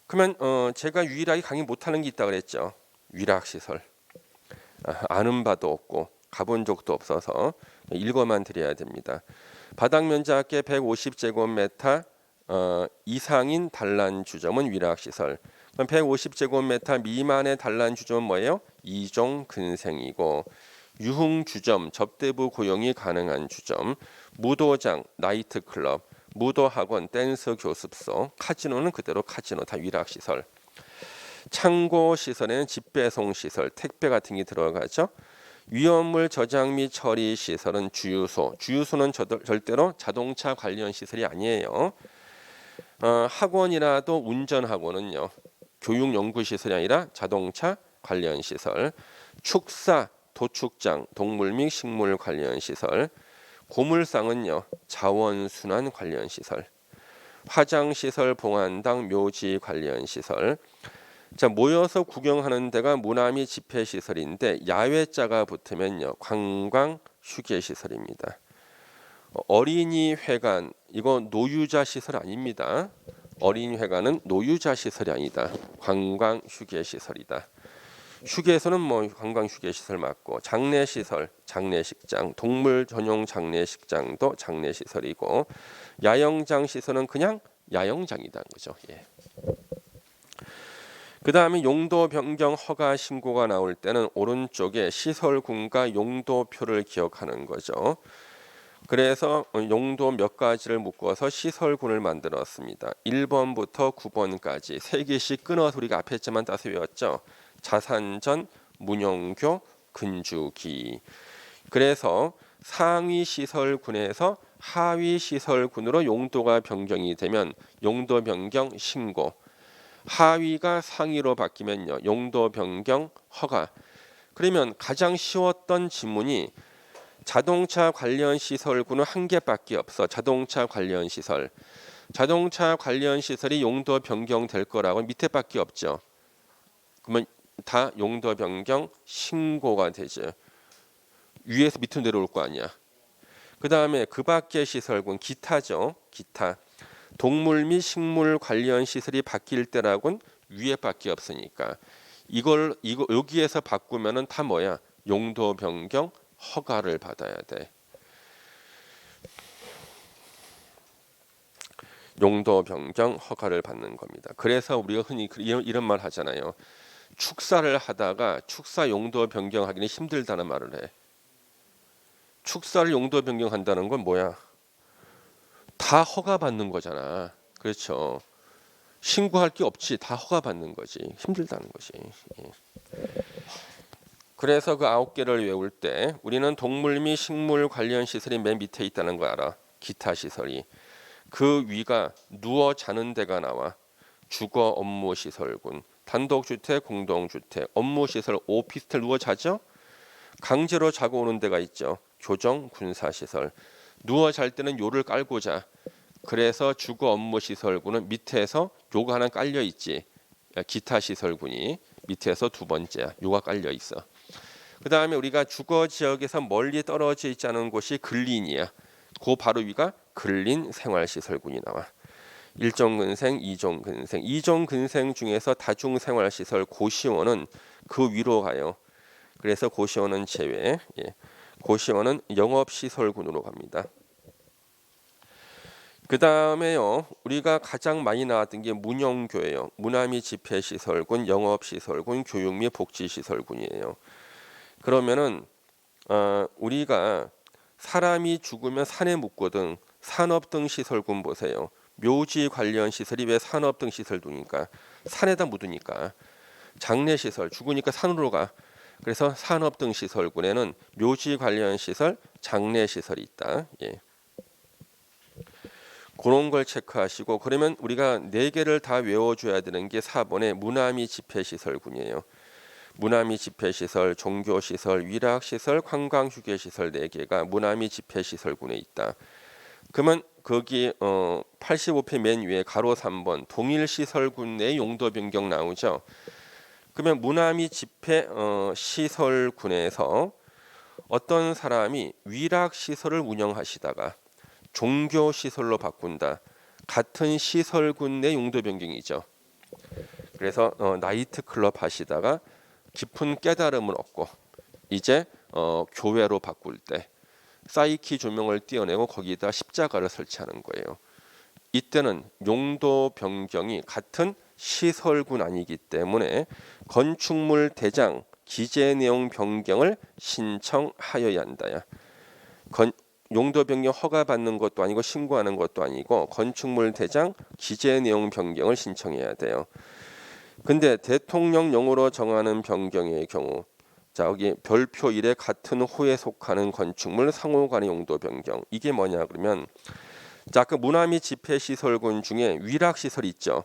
그러면 제가 유일하게 강의 못하는 게 있다 그랬죠. 위락 시설. 아는 바도 없고 가본 적도 없어서 읽어만 드려야 됩니다. 바닥 면적의 150제곱미터 이상인 단란 주점은 위락 시설. 150제곱미터 미만의 단란 주점은 뭐예요? 이종 근생이고, 유흥 주점, 접대부 고용이 가능한 주점, 무도장, 나이트클럽, 무도학원, 댄스 교습소, 카지노는 그대로 카지노 다 위락 시설. 창고 시설에는 집배송 시설, 택배 같은 게 들어가죠. 위험물 저장 및 처리 시설은 주유소. 주유소는 절대로 자동차 관련 시설이 아니에요. 학원이라도 운전학원은요. 교육 연구 시설이 아니라 자동차 관련 시설. 축사, 도축장, 동물 및 식물 관련 시설. 고물상은요. 자원순환 관련 시설. 화장시설, 봉안당, 묘지 관련 시설. 자, 모여서 구경하는 데가 문화 및 집회 시설인데 야외자가 붙으면요. 관광 휴게 시설입니다. 어린이 회관 이거 노유자 시설 아닙니다. 어린이 회관은 노유자 시설이 아니다. 관광 휴게 시설이다. 휴게소는 뭐 관광 휴게 시설 맞고, 장례 시설, 장례식장, 동물 전용 장례식장도 장례 시설이고, 야영장 시설은 그냥 야영장이다는 거죠. 예. 그 다음에 용도 변경 허가 신고가 나올 때는 오른쪽에 시설군과 용도표를 기억하는 거죠. 그래서 용도 몇 가지를 묶어서 시설군을 만들었습니다. 1번부터 9번까지 3개씩 끊어서 우리가 앞에 했지만 따서 외웠죠. 자산전, 문용교, 근주기. 그래서 상위 시설군에서 하위 시설군으로 용도가 변경이 되면 용도 변경 신고, 하위가 상위로 바뀌면요 용도 변경 허가. 그러면 가장 쉬웠던 지문이 자동차 관련 시설군은 한 개밖에 없어. 자동차 관련 시설. 자동차 관련 시설이 용도 변경될 거라고 밑에밖에 없죠. 그러면 다 용도 변경 신고가 되죠. 위에서 밑으로 내려올 거 아니야. 그 다음에 그 밖의 시설군 기타죠. 기타. 동물 및 식물 관련 시설이 바뀔 때라고는 위에밖에 없으니까 이거 여기에서 바꾸면은 다 뭐야? 용도 변경 허가를 받아야 돼. 용도 변경 허가를 받는 겁니다. 그래서 우리가 흔히 이런 말 하잖아요. 축사를 하다가 축사 용도 변경하기는 힘들다는 말을 해. 축사를 용도 변경한다는 건 뭐야? 다 허가 받는 거잖아. 그렇죠. 신고할 게 없지. 다 허가 받는 거지. 힘들다는 거지. 예. 그래서 그 9개를 외울 때 우리는 동물 및 식물 관련 시설이 맨 밑에 있다는 거 알아. 기타 시설이. 그 위가 누워 자는 데가 나와. 주거 업무 시설군. 단독주택, 공동주택, 업무 시설, 오피스텔 누워 자죠? 강제로 자고 오는 데가 있죠. 교정, 군사 시설. 누워 잘 때는 요를 깔고 자. 그래서 주거 업무 시설군은 밑에서 요가 하나 깔려 있지. 기타 시설군이 밑에서 두 번째야. 요가 깔려 있어. 그 다음에 우리가 주거 지역에서 멀리 떨어져 있지 않은 곳이 근린이야. 그 바로 위가 근린 생활시설군이 나와. 1종 근생, 2종 근생. 2종 근생 중에서 다중생활시설 고시원은 그 위로 가요. 그래서 고시원은 제외. 예. 고시원은 영업시설군으로 갑니다. 그 다음에요 우리가 가장 많이 나왔던 게 문영교예요. 문화 및 집회시설군, 영업시설군, 교육 및 복지시설군이에요. 그러면은 우리가 사람이 죽으면 산에 묻거든. 산업 등 시설군 보세요. 묘지 관련 시설이 왜 산업 등 시설군이니까 산에다 묻으니까. 장례시설 죽으니까 산으로 가. 그래서 산업 등 시설군에는 묘지 관련 시설, 장례시설이 있다. 예. 그런 걸 체크하시고 그러면 우리가 4개를 다 외워줘야 되는 게 4번의 문화 및 집회시설군이에요. 문화 및 집회시설, 종교시설, 위락시설, 관광휴게시설 4개가 문화 및 집회시설군에 있다. 그러면 거기 85페 맨 위에 가로 3번 동일시설군 내 용도 변경 나오죠. 그러면 문화 및 집회 시설군에서 어떤 사람이 위락시설을 운영하시다가 종교시설로 바꾼다. 같은 시설군 내 용도 변경이죠. 그래서 나이트클럽 하시다가 깊은 깨달음을 얻고 이제 교회로 바꿀 때 사이키 조명을 띄어내고 거기다 십자가를 설치하는 거예요. 이때는 용도 변경이 같은 시설군 아니기 때문에 건축물 대장 기재 내용 변경을 신청하여야 한다야. 용도 변경 허가 받는 것도 아니고 신고하는 것도 아니고 건축물 대장 기재 내용 변경을 신청해야 돼요. 근데 대통령령으로 정하는 변경의 경우 자 여기 별표 1에 같은 호에 속하는 건축물 상호 간의 용도 변경 이게 뭐냐 그러면 자 아까 문화 및 집회 시설군 중에 위락 시설 있죠.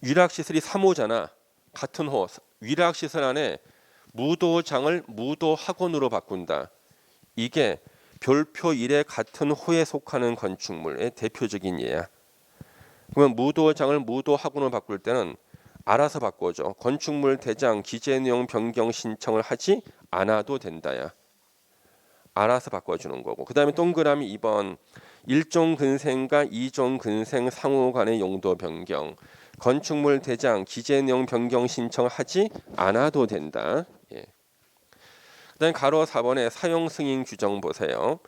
위락 시설이 3호잖아. 같은 호. 위락 시설 안에 무도장을 무도학원으로 바꾼다. 이게 별표 1에 같은 호에 속하는 건축물의 대표적인 예야. 그러면 무도장을 무도학원으로 바꿀 때는 알아서 바꿔줘. 건축물 대장 기재 내용 변경 신청을 하지 않아도 된다야. 알아서 바꿔주는 거고. 그 다음에 동그라미 2번 1종 근생과 2종 근생 상호 간의 용도 변경. 건축물 대장 기재 내용 변경 신청하지 않아도 된다. 예. 그다음 가로 4번에 사용 승인 규정 보세요.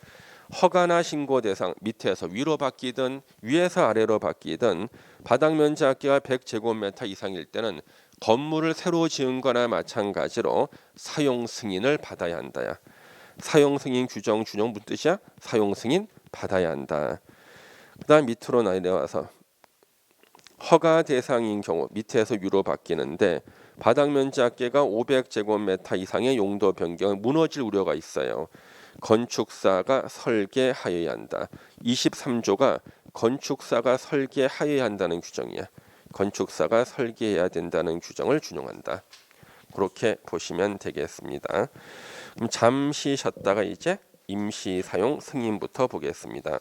허가나 신고 대상 밑에서 위로 바뀌든 위에서 아래로 바뀌든 바닥 면적 합계가 100제곱미터 이상일 때는 건물을 새로 지은 거나 마찬가지로 사용 승인을 받아야 한다야. 사용 승인 규정 준용 무슨 뜻이야? 사용 승인 받아야 한다. 그다음 밑으로 내려와서 허가 대상인 경우 밑에서 위로 바뀌는데 바닥 면적 합계가 500제곱미터 이상의 용도 변경은 무너질 우려가 있어요. 건축사가 설계하여야 한다. 23조가 건축사가 설계하여야 한다는 규정이야. 건축사가 설계해야 된다는 규정을 준용한다. 그렇게 보시면 되겠습니다. 그럼 잠시 쉬었다가 이제 임시 사용 승인부터 보겠습니다.